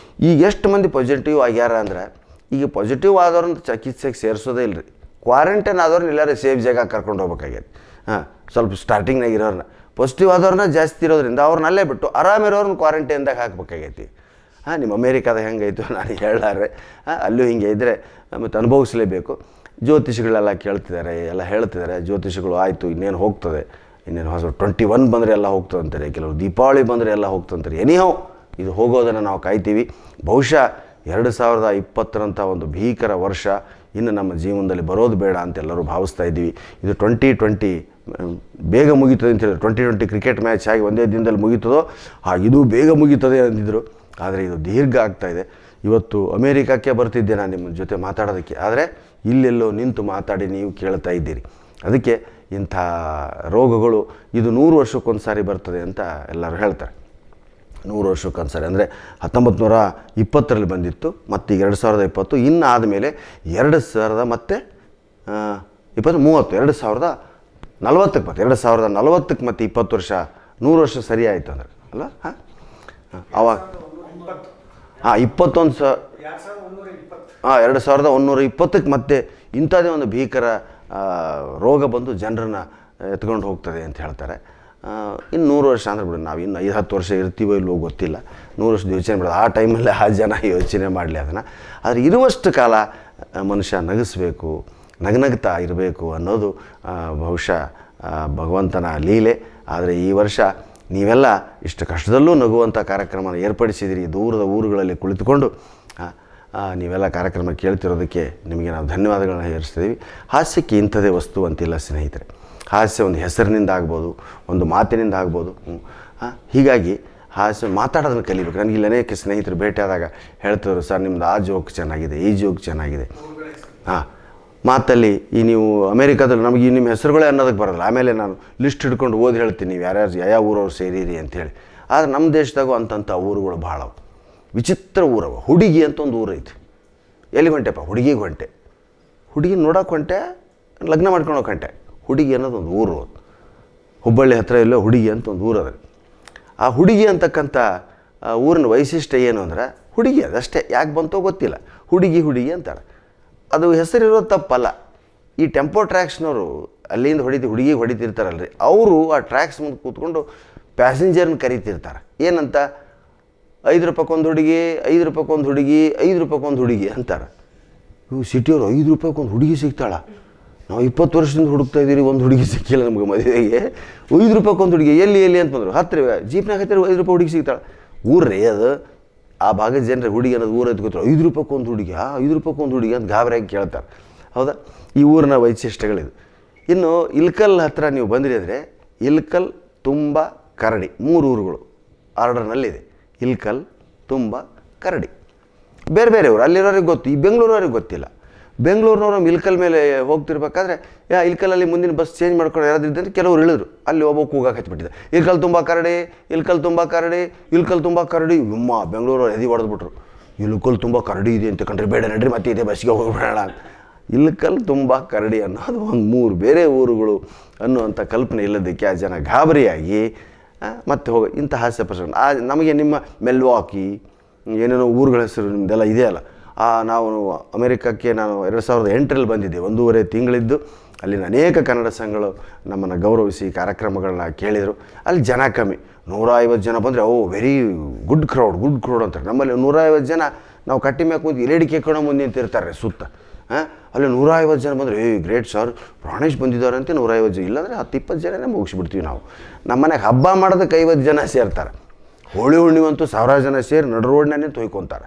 ಈಗ ಎಷ್ಟು ಮಂದಿ ಪಾಸಿಟಿವ್ ಆಗ್ಯಾರ ಅಂದ್ರೆ, ಈಗ ಪಾಸಿಟಿವ್ ಆದವ್ರನ್ನ ಚಿಕಿತ್ಸೆಗೆ ಸೇರಿಸೋದೇ ಇಲ್ಲ ರೀ. ಕ್ವಾರಂಟೈನ್ ಆದವ್ರನ್ನ ಎಲ್ಲರೂ ಸೇಫ್ ಜಾಗ ಕರ್ಕೊಂಡು ಹೋಗ್ಬೇಕಾಗ್ಯದ. ಸ್ವಲ್ಪ ಸ್ಟಾರ್ಟಿಂಗ್ನಾಗ ಇರೋರನ್ನ, ಪಾಸಿಟಿವ್ ಆದವ್ರನ್ನ ಜಾಸ್ತಿ ಇರೋದ್ರಿಂದ ಅವ್ರನ್ನ ಅಲ್ಲೇ ಬಿಟ್ಟು ಆರಾಮಿರೋರನ್ನ ಕ್ವಾರಂಟೈನ್ದಾಗ ಹಾಕ್ಬೇಕಾಗೈತಿ. ನಿಮ್ಮ ಅಮೇರಿಕಾದಾಗ ಹೆಂಗಾಯಿತು ನಾನು ಹೇಳಾರೆ, ಅಲ್ಲೂ ಹಿಂಗೆ ಇದ್ದರೆ ಮತ್ತು ಅನುಭವಿಸಲೇಬೇಕು. ಜ್ಯೋತಿಷಿಗಳೆಲ್ಲ ಕೇಳ್ತಿದ್ದಾರೆ, ಎಲ್ಲ ಹೇಳ್ತಿದ್ದಾರೆ. ಜ್ಯೋತಿಷಿಗಳು ಆಯಿತು ಇನ್ನೇನು ಹೋಗ್ತದೆ, ಇನ್ನೇನು ಹೊಸ 21 ಬಂದರೆ ಎಲ್ಲ ಹೋಗ್ತದೆ ಅಂತಾರೆ, ಕೆಲವರು ದೀಪಾವಳಿ ಬಂದರೆ ಎಲ್ಲ ಹೋಗ್ತಂತಾರೆ. ಎನಿಹೌ ಇದು ಹೋಗೋದನ್ನು ನಾವು ಕಾಯ್ತೀವಿ. ಬಹುಶಃ 2020 ಒಂದು ಭೀಕರ ವರ್ಷ ಇನ್ನು ನಮ್ಮ ಜೀವನದಲ್ಲಿ ಬರೋದು ಬೇಡ ಅಂತ ಎಲ್ಲರೂ ಭಾವಿಸ್ತಾ ಇದ್ದೀವಿ. ಇದು 2020 ಬೇಗ ಮುಗೀತದೆ ಅಂತ ಹೇಳಿದ್ರು. 2020 ಕ್ರಿಕೆಟ್ ಮ್ಯಾಚ್ ಆಗಿ ಒಂದೇ ದಿನದಲ್ಲಿ ಮುಗೀತದೋ ಇದು ಬೇಗ ಮುಗೀತದೆ ಅಂದಿದ್ರು. ಆದರೆ ಇದು ದೀರ್ಘ ಆಗ್ತಾಯಿದೆ. ಇವತ್ತು ಅಮೇರಿಕಕ್ಕೆ ಬರ್ತಿದ್ದೆ ನಾನು ನಿಮ್ಮ ಜೊತೆ ಮಾತಾಡೋದಕ್ಕೆ, ಆದರೆ ಇಲ್ಲೆಲ್ಲೋ ನಿಂತು ಮಾತಾಡಿ ನೀವು ಕೇಳ್ತಾ ಇದ್ದೀರಿ. ಅದಕ್ಕೆ ಇಂಥ ರೋಗಗಳು ಇದು 100 ವರ್ಷಕ್ಕೊಂದು ಸಾರಿ ಬರ್ತದೆ ಅಂತ ಎಲ್ಲರೂ ಹೇಳ್ತಾರೆ. 100 ವರ್ಷಕ್ಕೊಂದು ಸಾರಿ ಅಂದರೆ 1920ರಲ್ಲಿ ಬಂದಿತ್ತು, ಮತ್ತು ಈಗ 2020, ಇನ್ನು ಆದಮೇಲೆ 2000 ಮತ್ತು 2040ಕ್ಕೆ ಬಂತು. 2040ಕ್ಕೆ ಮತ್ತು 20 ವರ್ಷ 100 ವರ್ಷ ಸರಿ ಆಯಿತು ಅಂದ್ರೆ ಅಲ್ಲ. ಅವಾಗ 2120ಕ್ಕೆ ಮತ್ತೆ ಇಂಥದ್ದೇ ಒಂದು ಭೀಕರ ರೋಗ ಬಂದು ಜನರನ್ನ ಎತ್ಕೊಂಡು ಹೋಗ್ತದೆ ಅಂತ ಹೇಳ್ತಾರೆ. ಇನ್ನು 100 ವರ್ಷ ಅಂದ್ರೆ ಬಿಡು, ನಾವು ಇನ್ನು 5-10 ವರ್ಷ ಇರ್ತೀವೋ ಇಲ್ಲವೋ ಗೊತ್ತಿಲ್ಲ. 100 ವರ್ಷದ ಯೋಚನೆ ಮಾಡೋದು ಆ ಟೈಮಲ್ಲಿ ಆ ಜನ ಯೋಚನೆ ಮಾಡಲಿ ಅದನ್ನು. ಆದರೆ ಇರುವಷ್ಟು ಕಾಲ ಮನುಷ್ಯ ನಗಿಸ್ಬೇಕು, ನಗನಗ್ತಾ ಇರಬೇಕು ಅನ್ನೋದು ಬಹುಶಃ ಭಗವಂತನ ಲೀಲೆ. ಆದರೆ ಈ ವರ್ಷ ನೀವೆಲ್ಲ ಇಷ್ಟು ಕಷ್ಟದಲ್ಲೂ ನಗುವಂಥ ಕಾರ್ಯಕ್ರಮನ ಏರ್ಪಡಿಸಿದಿರಿ. ದೂರದ ಊರುಗಳಲ್ಲಿ ಕುಳಿತುಕೊಂಡು ನೀವೆಲ್ಲ ಕಾರ್ಯಕ್ರಮ ಕೇಳ್ತಿರೋದಕ್ಕೆ ನಿಮಗೆ ನಾವು ಧನ್ಯವಾದಗಳನ್ನ ಹೇರಿಸ್ತಿದ್ದೀವಿ. ಹಾಸ್ಯಕ್ಕೆ ಇಂಥದೇ ವಸ್ತು ಅಂತಿಲ್ಲ ಸ್ನೇಹಿತರೆ. ಹಾಸ್ಯ ಒಂದು ಹೆಸರಿನಿಂದ ಆಗ್ಬೋದು, ಒಂದು ಮಾತಿನಿಂದ ಆಗ್ಬೋದು. ಹೀಗಾಗಿ ಹಾಸ್ಯ ಮಾತಾಡೋದನ್ನು ಕಲಿಬೇಕು. ನನಗೆ ಇಲ್ಲಿ ಅನೇಕ ಸ್ನೇಹಿತರು ಭೇಟಿಯಾದಾಗ ಹೇಳ್ತಿದ್ರು, ಸರ್ ನಿಮ್ದು ಆ ಜೋಕ್ ಚೆನ್ನಾಗಿದೆ, ಈ ಜೋಕ್ ಚೆನ್ನಾಗಿದೆ. ಮಾತಲ್ಲಿ ಈ ನೀವು ಅಮೇರಿಕಾದಲ್ಲಿ ನಮಗೆ ನಿಮ್ಮ ಹೆಸರುಗಳೇ ಅನ್ನೋದಕ್ಕೆ ಬರೋಲ್ಲ. ಆಮೇಲೆ ನಾನು ಲಿಸ್ಟ್ ಹಿಡ್ಕೊಂಡು ಓದಿ ಹೇಳ್ತೀನಿ ನೀವು ಯಾರ್ಯಾರು ಯಾವ ಊರವ್ರು ಸೇರಿರಿ ಅಂಥೇಳಿ. ಆದರೆ ನಮ್ಮ ದೇಶದಾಗೂ ಅಂಥ ಊರುಗಳು ಭಾಳ ವಿಚಿತ್ರ ಊರವ. ಹುಡುಗಿ ಅಂತ ಒಂದು ಊರು ಐತಿ. ಎಲ್ಲಿಗೆ ಹೊಂಟೆಪ್ಪ? ಹುಡುಗಿಗೆ ಹೊಂಟೆ. ಹುಡುಗಿ ನೋಡೋಕೆ ಹೊಂಟೆ, ಲಗ್ನ ಮಾಡ್ಕೊಳೋಕೆ ಹೊಂಟೆ. ಹುಡುಗಿ ಅನ್ನೋದು ಒಂದು ಊರು. ಹುಬ್ಬಳ್ಳಿ ಹತ್ತಿರ ಎಲ್ಲೋ ಹುಡುಗಿ ಅಂತ ಒಂದು ಊರು ಅದ. ಆ ಹುಡುಗಿ ಅಂತಕ್ಕಂಥ ಊರಿನ ವೈಶಿಷ್ಟ್ಯ ಏನು ಅಂದ್ರೆ ಹುಡುಗಿ ಅದಷ್ಟೇ. ಯಾಕೆ ಬಂತೋ ಗೊತ್ತಿಲ್ಲ, ಹುಡುಗಿ ಅಂತಾರೆ. ಅದು ಹೆಸರಿರೋದು ತಪ್ಪಲ್ಲ. ಈ ಟೆಂಪೋ ಟ್ರ್ಯಾಕ್ಸ್ನವರು ಅಲ್ಲಿಂದ ಹುಡುಗಿಗೆ ಹೊಡಿತಿರ್ತಾರಲ್ರಿ, ಅವರು ಆ ಟ್ರ್ಯಾಕ್ಸ್ ಮುಂದೆ ಕೂತ್ಕೊಂಡು ಪ್ಯಾಸೆಂಜರ್ನ ಕರಿತಿರ್ತಾರೆ. ಏನಂತ? 5 ರೂಪಾಯಿಗೊಂದು ಹುಡುಗಿ, 5 ರೂಪಾಯಿಗೊಂದು ಹುಡುಗಿ, 5 ರೂಪಾಯಿಗೊಂದು ಹುಡುಗಿ ಅಂತಾರೆ. ಇವು ಸಿಟಿಯವರು 5 ರೂಪಾಯಿಗೊಂದು ಹುಡುಗಿ ಸಿಗ್ತಾಳ? ನಾವು 20 ವರ್ಷದಿಂದ ಹುಡುಕ್ತಾ ಇದ್ದೀರಿ, ಒಂದು ಹುಡುಗಿ ಸಿಕ್ಕಿಲ್ಲ ನಮಗೆ ಮದುವೆಗೆ. 5 ರೂಪಾಯಿಗೊಂದು ಹುಡುಗಿ ಎಲ್ಲಿ ಅಂತ ಬಂದರು. ಹತ್ತಿರ ಜೀಪ್ನಾಗ ಹತ್ತಿರ 5 ರೂಪಾಯಿ ಹುಡುಗಿ ಸಿಗ್ತಾಳೆ. ಊರ್ರಿ ಅದು. ಆ ಭಾಗದ ಜನರ ಹುಡುಗಿ ಅನ್ನೋದು ಊರು ಎತ್ಕೋತಾರೆ. 5 ರೂಪಾಯಿಗೊಂದು ಹುಡುಗಿ, 5 ರೂಪಾಯಿಗೊಂದು ಹುಡುಗಿ ಅಂತ ಗಾಬರಿಯಾಗಿ ಕೇಳ್ತಾರೆ. ಹೌದಾ? ಈ ಊರಿನ ವೈಶಿಷ್ಟ್ಯಗಳಿದು. ಇನ್ನು ಇಲ್ಕಲ್ ಹತ್ರ ನೀವು ಬಂದಿರಿ ಅಂದರೆ ಇಲ್ಕಲ್, ತುಂಬ, ಕರಡಿ 3 ಊರುಗಳು ಆರ್ಡರ್ನಲ್ಲಿದೆ. ಇಲ್ಕಲ್, ತುಂಬ, ಕರಡಿ. ಬೇರೆ ಬೇರೆ ಊರು ಅಲ್ಲಿರೋರಿಗೆ ಗೊತ್ತು, ಈ ಬೆಂಗಳೂರವ್ರಿಗೆ ಗೊತ್ತಿಲ್ಲ. ಬೆಂಗಳೂರಿನವ್ರು ಇಲ್ಕಲ್ ಮೇಲೆ ಹೋಗ್ತಿರ್ಬೇಕಾದ್ರೆ ಇಲ್ಕಲಲ್ಲಿ ಮುಂದಿನ ಬಸ್ ಚೇಂಜ್ ಮಾಡ್ಕೊಂಡು ಯಾರಾದ್ರಿದ್ದಂತ ಕೆಲವ್ರು ಇಳಿದ್ರು. ಅಲ್ಲಿ ಒಬ್ಬ ಕೂಗಾಕ ಹಚ್ಬಿಟ್ಟಿದೆ, ಇಲ್ಕಲ್ ತುಂಬ ಕರಡಿ, ಇಲ್ಕಲ್ ತುಂಬ ಕರಡಿ, ಇಲ್ಕಲ್ ತುಂಬ ಕರಡಿ. ಬೆಂಗಳೂರವ್ರು ಎದಿ ಹೊಡೆದ್ಬಿಟ್ರು. ಇಲ್ಕಲ್ ತುಂಬ ಕರಡಿ ಇದೆ ಅಂತ ಕಂಡ್ರೆ ಬೇಡ ನಡ್ರಿ, ಮತ್ತೆ ಇದೆ ಬಸ್ಸಿಗೆ ಹೋಗ್ಬಿಡೋಣ. ಇಲ್ಕಲ್, ತುಂಬ, ಕರಡಿ ಅನ್ನೋದು ಒಂದು 3 ಬೇರೆ ಊರುಗಳು ಅನ್ನುವಂಥ ಕಲ್ಪನೆ ಇಲ್ಲದಕ್ಕೆ ಆ ಜನ ಗಾಬರಿಯಾಗಿ ಮತ್ತೆ ಇಂಥ ಹಾಸ್ಯ ಪ್ರಸಂಗ. ನಮಗೆ ನಿಮ್ಮ ಮೆಲ್ವಾಕಿ ಏನೇನೋ ಊರುಗಳ ಹೆಸರು ನಿಮ್ಮದೆಲ್ಲ ಇದೆಯಲ್ಲ. ನಾವು ಅಮೇರಿಕಕ್ಕೆ ನಾನು 2008ರಲ್ಲಿ ಬಂದಿದ್ದೆ. 1.5 ತಿಂಗಳಿದ್ದು ಅಲ್ಲಿನ ಅನೇಕ ಕನ್ನಡ ಸಂಘಗಳು ನಮ್ಮನ್ನು ಗೌರವಿಸಿ ಕಾರ್ಯಕ್ರಮಗಳನ್ನ ಕೇಳಿದರು. ಅಲ್ಲಿ ಜನ ಕಮ್ಮಿ, 150 ಜನ ಬಂದರೆ ವೆರಿ ಗುಡ್ ಕ್ರೌಡ್ ಅಂತಾರೆ. ನಮ್ಮಲ್ಲಿ 150 ಜನ ನಾವು ಕಟ್ಟಿ ಮ್ಯಾಕೆ ಕೂತು ಎಲೆಡಿ ಕೇಳ್ಕೊಳ್ಳೋ ಮುಂದೆ ನಿಂತಿರ್ತಾರೆ ಸುತ್ತ. ಅಲ್ಲಿ 150 ಜನ ಬಂದರೆ ಗ್ರೇಟ್ ಸರ್ ಪ್ರಾಣೇಶ್ ಬಂದಿದ್ದಾರೆ ಅಂತ 150 ಜನ, ಇಲ್ಲಾಂದರೆ 10-20 ಜನನೇ ಮುಗಿಸ್ಬಿಡ್ತೀವಿ ನಾವು. ನಮ್ಮ ಮನೆಗೆ ಹಬ್ಬ ಮಾಡೋದಕ್ಕೆ 50 ಜನ ಸೇರ್ತಾರೆ. ಹೋಳಿ ಹುಣ್ಣಿವಂತೂ 1000 ಜನ ಸೇರಿ ನಡು ರೋಡ್ನೇ ತೊಯ್ಕೊತಾರೆ.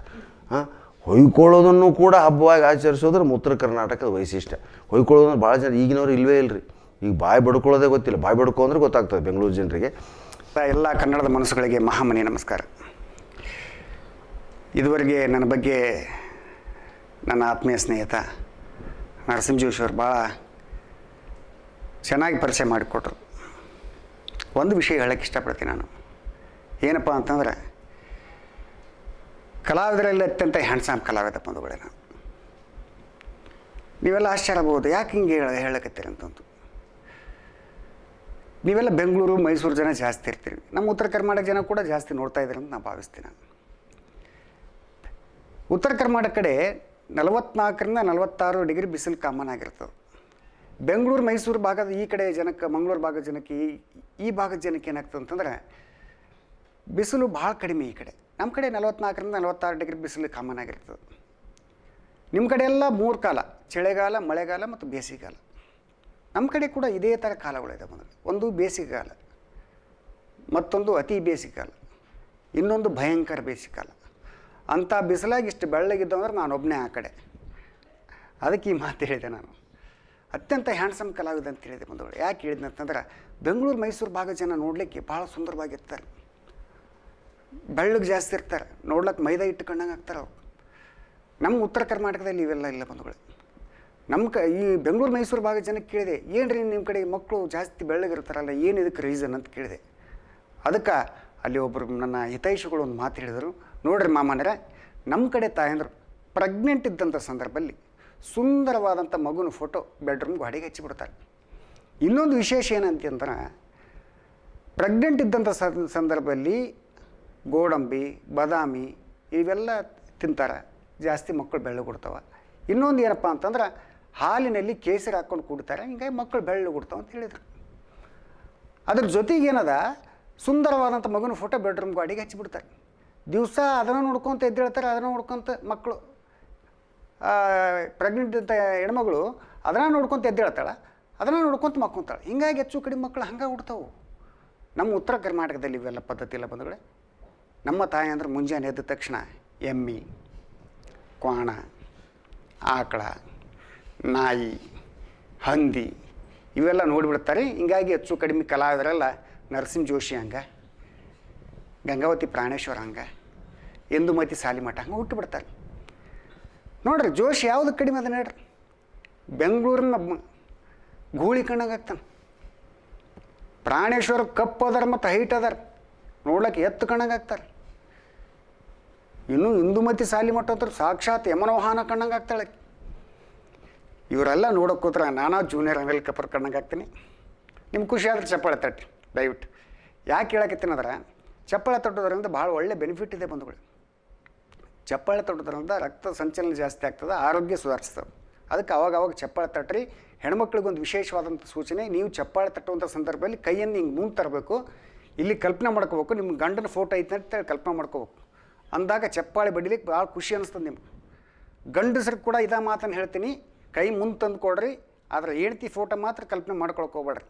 ಹೊಯ್ಕೊಳ್ಳೋದನ್ನು ಕೂಡ ಹಬ್ಬವಾಗಿ ಆಚರಿಸೋದ್ರೆ ಉತ್ತರ ಕರ್ನಾಟಕದ ವೈಶಿಷ್ಟ್ಯ. ಹೊಯ್ಕೊಳ್ಳೋದನ್ನು ಭಾಳ ಜನ ಈಗಿನವ್ರು ಇಲ್ಲವೇ ಇಲ್ಲರಿ. ಈಗ ಬಾಯಿ ಬಡ್ಕೊಳ್ಳೋದೇ ಗೊತ್ತಿಲ್ಲ. ಬಾಯಿ ಬಡ್ಕೊ ಅಂದ್ರೆ ಗೊತ್ತಾಗ್ತದೆ ಬೆಂಗಳೂರು ಜನರಿಗೆ. ಎಲ್ಲ ಕನ್ನಡದ ಮನಸ್ಸುಗಳಿಗೆ ಮಹಾಮನಿ ನಮಸ್ಕಾರ. ಇದುವರೆಗೆ ನನ್ನ ಬಗ್ಗೆ ನನ್ನ ಆತ್ಮೀಯ ಸ್ನೇಹಿತ ನರಸಿಂಹ ಜೋಶಿ ಅವರು ಭಾಳ ಚೆನ್ನಾಗಿ ಪರಿಚಯ ಮಾಡಿಕೊಟ್ರು. ಒಂದು ವಿಷಯ ಹೇಳೋಕ್ಕೆ ಇಷ್ಟಪಡ್ತೀನಿ ನಾನು. ಏನಪ್ಪ ಅಂತಂದರೆ, ಕಲಾವಿದರಲ್ಲಿ ಅತ್ಯಂತ ಹ್ಯಾಂಡ್ಸಮ್ ಕಲಾವಿದ ಬಂಧುಗಳೇ. ನೀವೆಲ್ಲ ಆಶ್ಚರ್ಯ ಆಗ್ಬೋದು, ಯಾಕೆ ಹಿಂಗೆ ಹೇಳಕತ್ತೀರಿ ಅಂತಂದು. ನೀವೆಲ್ಲ ಬೆಂಗಳೂರು ಮೈಸೂರು ಜನ ಜಾಸ್ತಿ ಇರ್ತೀರಿ, ನಮ್ಮ ಉತ್ತರ ಕರ್ನಾಟಕ ಜನ ಕೂಡ ಜಾಸ್ತಿ ನೋಡ್ತಾ ಇದ್ದೀರಿ ಅಂತ ನಾನು ಭಾವಿಸ್ತೀನಿ. ಉತ್ತರ ಕರ್ನಾಟಕ ಕಡೆ 44ರಿಂದ 46 ಡಿಗ್ರಿ ಬಿಸಿಲು ಕಾಮನ್ ಆಗಿರ್ತದೆ. ಬೆಂಗಳೂರು ಮೈಸೂರು ಭಾಗದ ಈ ಕಡೆ ಜನಕ್ಕೆ, ಮಂಗಳೂರು ಭಾಗದ ಜನಕ್ಕೆ, ಈ ಭಾಗದ ಜನಕ್ಕೆ ಏನಾಗ್ತದೆ ಅಂತಂದರೆ ಬಿಸಿಲು ಭಾಳ ಕಡಿಮೆ. ಈ ಕಡೆ ನಮ್ಮ ಕಡೆ 44ರಿಂದ 46 ಡಿಗ್ರಿ ಬಿಸಿಲು ಕಾಮನ್ ಆಗಿರ್ತದೆ. ನಿಮ್ಮ ಕಡೆ ಎಲ್ಲ 3 ಕಾಲ, ಚಳಿಗಾಲ, ಮಳೆಗಾಲ ಮತ್ತು ಬೇಸಿಗೆಗಾಲ. ನಮ್ಮ ಕಡೆ ಕೂಡ ಇದೇ ಥರ ಕಾಲಗಳಿದೆ. ಒಂದು ಬೇಸಿಗೆಗಾಲ, ಮತ್ತೊಂದು ಅತಿ ಬೇಸಿಗೆಗಾಲ, ಇನ್ನೊಂದು ಭಯಂಕರ ಬೇಸಿಗೆಗಾಲ. ಅಂಥ ಬಿಸಿಲಾಗಿ ಇಷ್ಟು ಬೆಳ್ಳಗಿದ್ದವಂದ್ರೆ ನಾನೊಬ್ಬನೇ ಆ ಕಡೆ. ಅದಕ್ಕೆ ಈ ಮಾತು ಹೇಳಿದೆ ನಾನು. ಅತ್ಯಂತ ಹ್ಯಾಂಡ್ಸಮ್ ಕಲಾವಿದ ಅಂತ ಹೇಳಿದೆ ಬಂದವರು. ಯಾಕೆ ಹೇಳಿದೆ ಅಂತಂದ್ರೆ ಬೆಂಗಳೂರು ಮೈಸೂರು ಭಾಗದ ಜನ ನೋಡಲಿಕ್ಕೆ ಭಾಳ ಸುಂದರವಾಗಿರ್ತಾರೆ, ಬೆಳ್ಳಗೆ ಜಾಸ್ತಿ ಇರ್ತಾರೆ, ನೋಡ್ಲಿಕ್ಕೆ ಮೈದಾ ಇಟ್ಟುಕೊಂಡಂಗೆ ಆಗ್ತಾರೆ ಅವ್ರು. ನಮ್ಮ ಉತ್ತರ ಕರ್ನಾಟಕದಲ್ಲಿ ಇವೆಲ್ಲ ಇಲ್ಲ ಬಂಧುಗಳು. ಈ ಬೆಂಗಳೂರು ಮೈಸೂರು ಭಾಗದ ಜನಕ್ಕೆ ಕೇಳಿದೆ, ಏನು ರೀ ನಿಮ್ಮ ಕಡೆ ಮಕ್ಕಳು ಜಾಸ್ತಿ ಬೆಳ್ಳಗಿರ್ತಾರಲ್ಲ, ಏನು ಇದಕ್ಕೆ ರೀಸನ್ ಅಂತ ಕೇಳಿದೆ. ಅದಕ್ಕೆ ಅಲ್ಲಿ ಒಬ್ಬರು ನನ್ನ ಹಿತೈಷಿಗಳು ಒಂದು ಮಾತು ಹೇಳಿದರು, ನೋಡ್ರಿ ಮಾಮನರೆ, ನಮ್ಮ ಕಡೆ ತಾಯಂದರು ಪ್ರೆಗ್ನೆಂಟ್ ಇದ್ದಂಥ ಸಂದರ್ಭದಲ್ಲಿ ಸುಂದರವಾದಂಥ ಮಗುನ ಫೋಟೋ ಬೆಡ್ರೂಮ್ ಗಾಡಿಗೆ ಹಚ್ಚಿಬಿಡ್ತಾರೆ. ಇನ್ನೊಂದು ವಿಶೇಷ ಏನಂತಂದ್ರೆ ಪ್ರೆಗ್ನೆಂಟ್ ಇದ್ದಂಥ ಸಂದರ್ಭದಲ್ಲಿ ಗೋಡಂಬಿ, ಬಾದಾಮಿ ಇವೆಲ್ಲ ತಿಂತಾರೆ, ಜಾಸ್ತಿ ಮಕ್ಕಳು ಬೆಳ್ಳಗೆ ಕೊಡ್ತಾವೆ. ಇನ್ನೊಂದು ಏನಪ್ಪ ಅಂತಂದ್ರೆ ಹಾಲಿನಲ್ಲಿ ಕೇಸರಿ ಹಾಕ್ಕೊಂಡು ಕುಡ್ತಾರೆ, ಹಿಂಗಾಗಿ ಮಕ್ಕಳು ಬೆಳ್ಳಗೆ ಕೊಡ್ತಾವೆ ಅಂತ ಹೇಳಿದರು. ಅದ್ರ ಜೊತೆಗೆ ಏನದ, ಸುಂದರವಾದಂಥ ಮಗುನ ಫೋಟೋ ಬೆಡ್ರೂಮ್ ಗಾಡಿಗೆ ಹಚ್ಚಿಬಿಡ್ತಾರೆ. ದಿವಸ ಅದನ್ನು ನೋಡ್ಕೊತ ಎದ್ದೇಳ್ತಾರೆ, ಅದನ್ನು ನೋಡ್ಕೊತ ಮಕ್ಕಳು, ಪ್ರೆಗ್ನೆಂಟ್ ಅಂತ ಹೆಣ್ಮಗಳು ಅದನ್ನು ನೋಡ್ಕೊತ ಎದ್ದೇಳ್ತಾಳೆ, ಅದನ್ನು ನೋಡ್ಕೊತ ಮಕ್ಕೊತಾಳೆ. ಹಿಂಗಾಗಿ ಹೆಚ್ಚು ಕಡಿಮೆ ಮಕ್ಕಳು ಹಂಗೆ ಹುಡ್ತಾವೆ. ನಮ್ಮ ಉತ್ತರ ಕರ್ನಾಟಕದಲ್ಲಿ ಇವೆಲ್ಲ ಪದ್ಧತಿ ಇಲ್ಲ ಬಂಧುಗಳೇ. ನಮ್ಮ ತಾಯಿ ಅಂದ್ರೆ ಮುಂಜಾನೆ ಎದ್ದ ತಕ್ಷಣ ಎಮ್ಮೆ, ಕ್ವಾಣ, ಆಕಳ, ನಾಯಿ, ಹಂದಿ ಇವೆಲ್ಲ ನೋಡಿಬಿಡ್ತಾರೆ. ಹಿಂಗಾಗಿ ಹೆಚ್ಚು ಕಡಿಮೆ ಕಲಾವಿದರೆಲ್ಲ ನರಸಿಂಹ ಜೋಶಿ ಹಂಗೆ, ಗಂಗಾವತಿ ಪ್ರಾಣೇಶ್ವರ ಹಂಗೆ, ಇಂದುಮತಿ ಸಾಲಿಮಠ ಹಂಗೆ ಹುಟ್ಟುಬಿಡ್ತಾರೆ. ನೋಡ್ರಿ ಜೋಶಿ ಯಾವುದು ಕಡಿಮೆ ಅದ ನೋಡ್ರಿ, ಬೆಂಗಳೂರಿನ ಗೂಳಿ ಕಣ್ಣಾಗ ಆಗ್ತಾನೆ. ಪ್ರಾಣೇಶ್ವರ ಕಪ್ಪು ಅದಾರ ಮತ್ತು ಹೈಟ್ ಅದಾರ, ನೋಡ್ಲಿಕ್ಕೆ ಎತ್ತು ಕಣ್ಣಾಗ ಆಗ್ತಾರೆ. ಇನ್ನು ಇಂದುಮತಿ ಸಾಲಿಮಠ ಹತ್ರ ಸಾಕ್ಷಾತ್ ಯಮನೋಹಾನ ಕಣ್ಣಂಗೆ ಆಗ್ತಾಳೆ. ಇವರೆಲ್ಲ ನೋಡೋಕೆ ಕೂತ್ರೆ ನಾನಾ ಜೂನಿಯರ್ ಅನಿಲ್ ಕಪೂರ್ ಕಣ್ಣಂಗೆ ಆಗ್ತೀನಿ. ನಿಮ್ಗೆ ಖುಷಿ ಆದ್ರೆ ಚಪ್ಪಾಳೆ ತಟ್ಟಿ ದಯವಿಟ್ಟು. ಯಾಕೆ ಹೇಳಕತ್ತೀನಂದ್ರೆ ಚಪ್ಪಾಳೆ ತಟ್ಟೋದ್ರಿಂದ ಭಾಳ ಒಳ್ಳೆ ಬೆನಿಫಿಟ್ ಇದೆ ಬಂಧುಗಳು. ಚಪ್ಪಾಳೆ ತಟ್ಟೋದ್ರಿಂದ ರಕ್ತ ಸಂಚಲನ ಜಾಸ್ತಿ ಆಗ್ತದೆ, ಆರೋಗ್ಯ ಸುಧಾರಿಸ್ತದೆ. ಅದಕ್ಕೆ ಅವಾಗ ಚಪ್ಪಾಳೆ ತಟ್ಟ್ರಿ. ಹೆಣ್ಮಕ್ಳಿಗೊಂದು ವಿಶೇಷವಾದಂಥ ಸೂಚನೆ, ನೀವು ಚಪ್ಪಾಳೆ ತಟ್ಟುವಂಥ ಸಂದರ್ಭದಲ್ಲಿ ಕೈಯನ್ನು ಹಿಂಗೆ ಮುಂದೆ ತರಬೇಕು. ಇಲ್ಲಿ ಕಲ್ಪನೆ ಮಾಡ್ಕೋಬೇಕು, ನಿಮ್ಮ ಗಂಡನ ಫೋಟೋ ಐತೆ ಅಂತ ಕಲ್ಪನೆ ಮಾಡ್ಕೋಬೇಕು. ಅಂದಾಗ ಚಪ್ಪಾಳೆ ಬಡಿಲಿಕ್ಕೆ ಭಾಳ ಖುಷಿ ಅನಿಸ್ತದೆ ನಿಮ್ಗೆ. ಗಂಡಸ್ರಿಗೆ ಕೂಡ ಇದೇ ಮಾತನ್ನು ಹೇಳ್ತೀನಿ, ಕೈ ಮುಂದೆ ತಂದು ಕೊಡ್ರಿ, ಆದರೆ ಹೆಂಡ್ತಿ ಫೋಟೋ ಮಾತ್ರ ಕಲ್ಪನೆ ಮಾಡ್ಕೊಳಕ್ಕೆ ಹೋಗ್ಬೇಡ್ರಿ.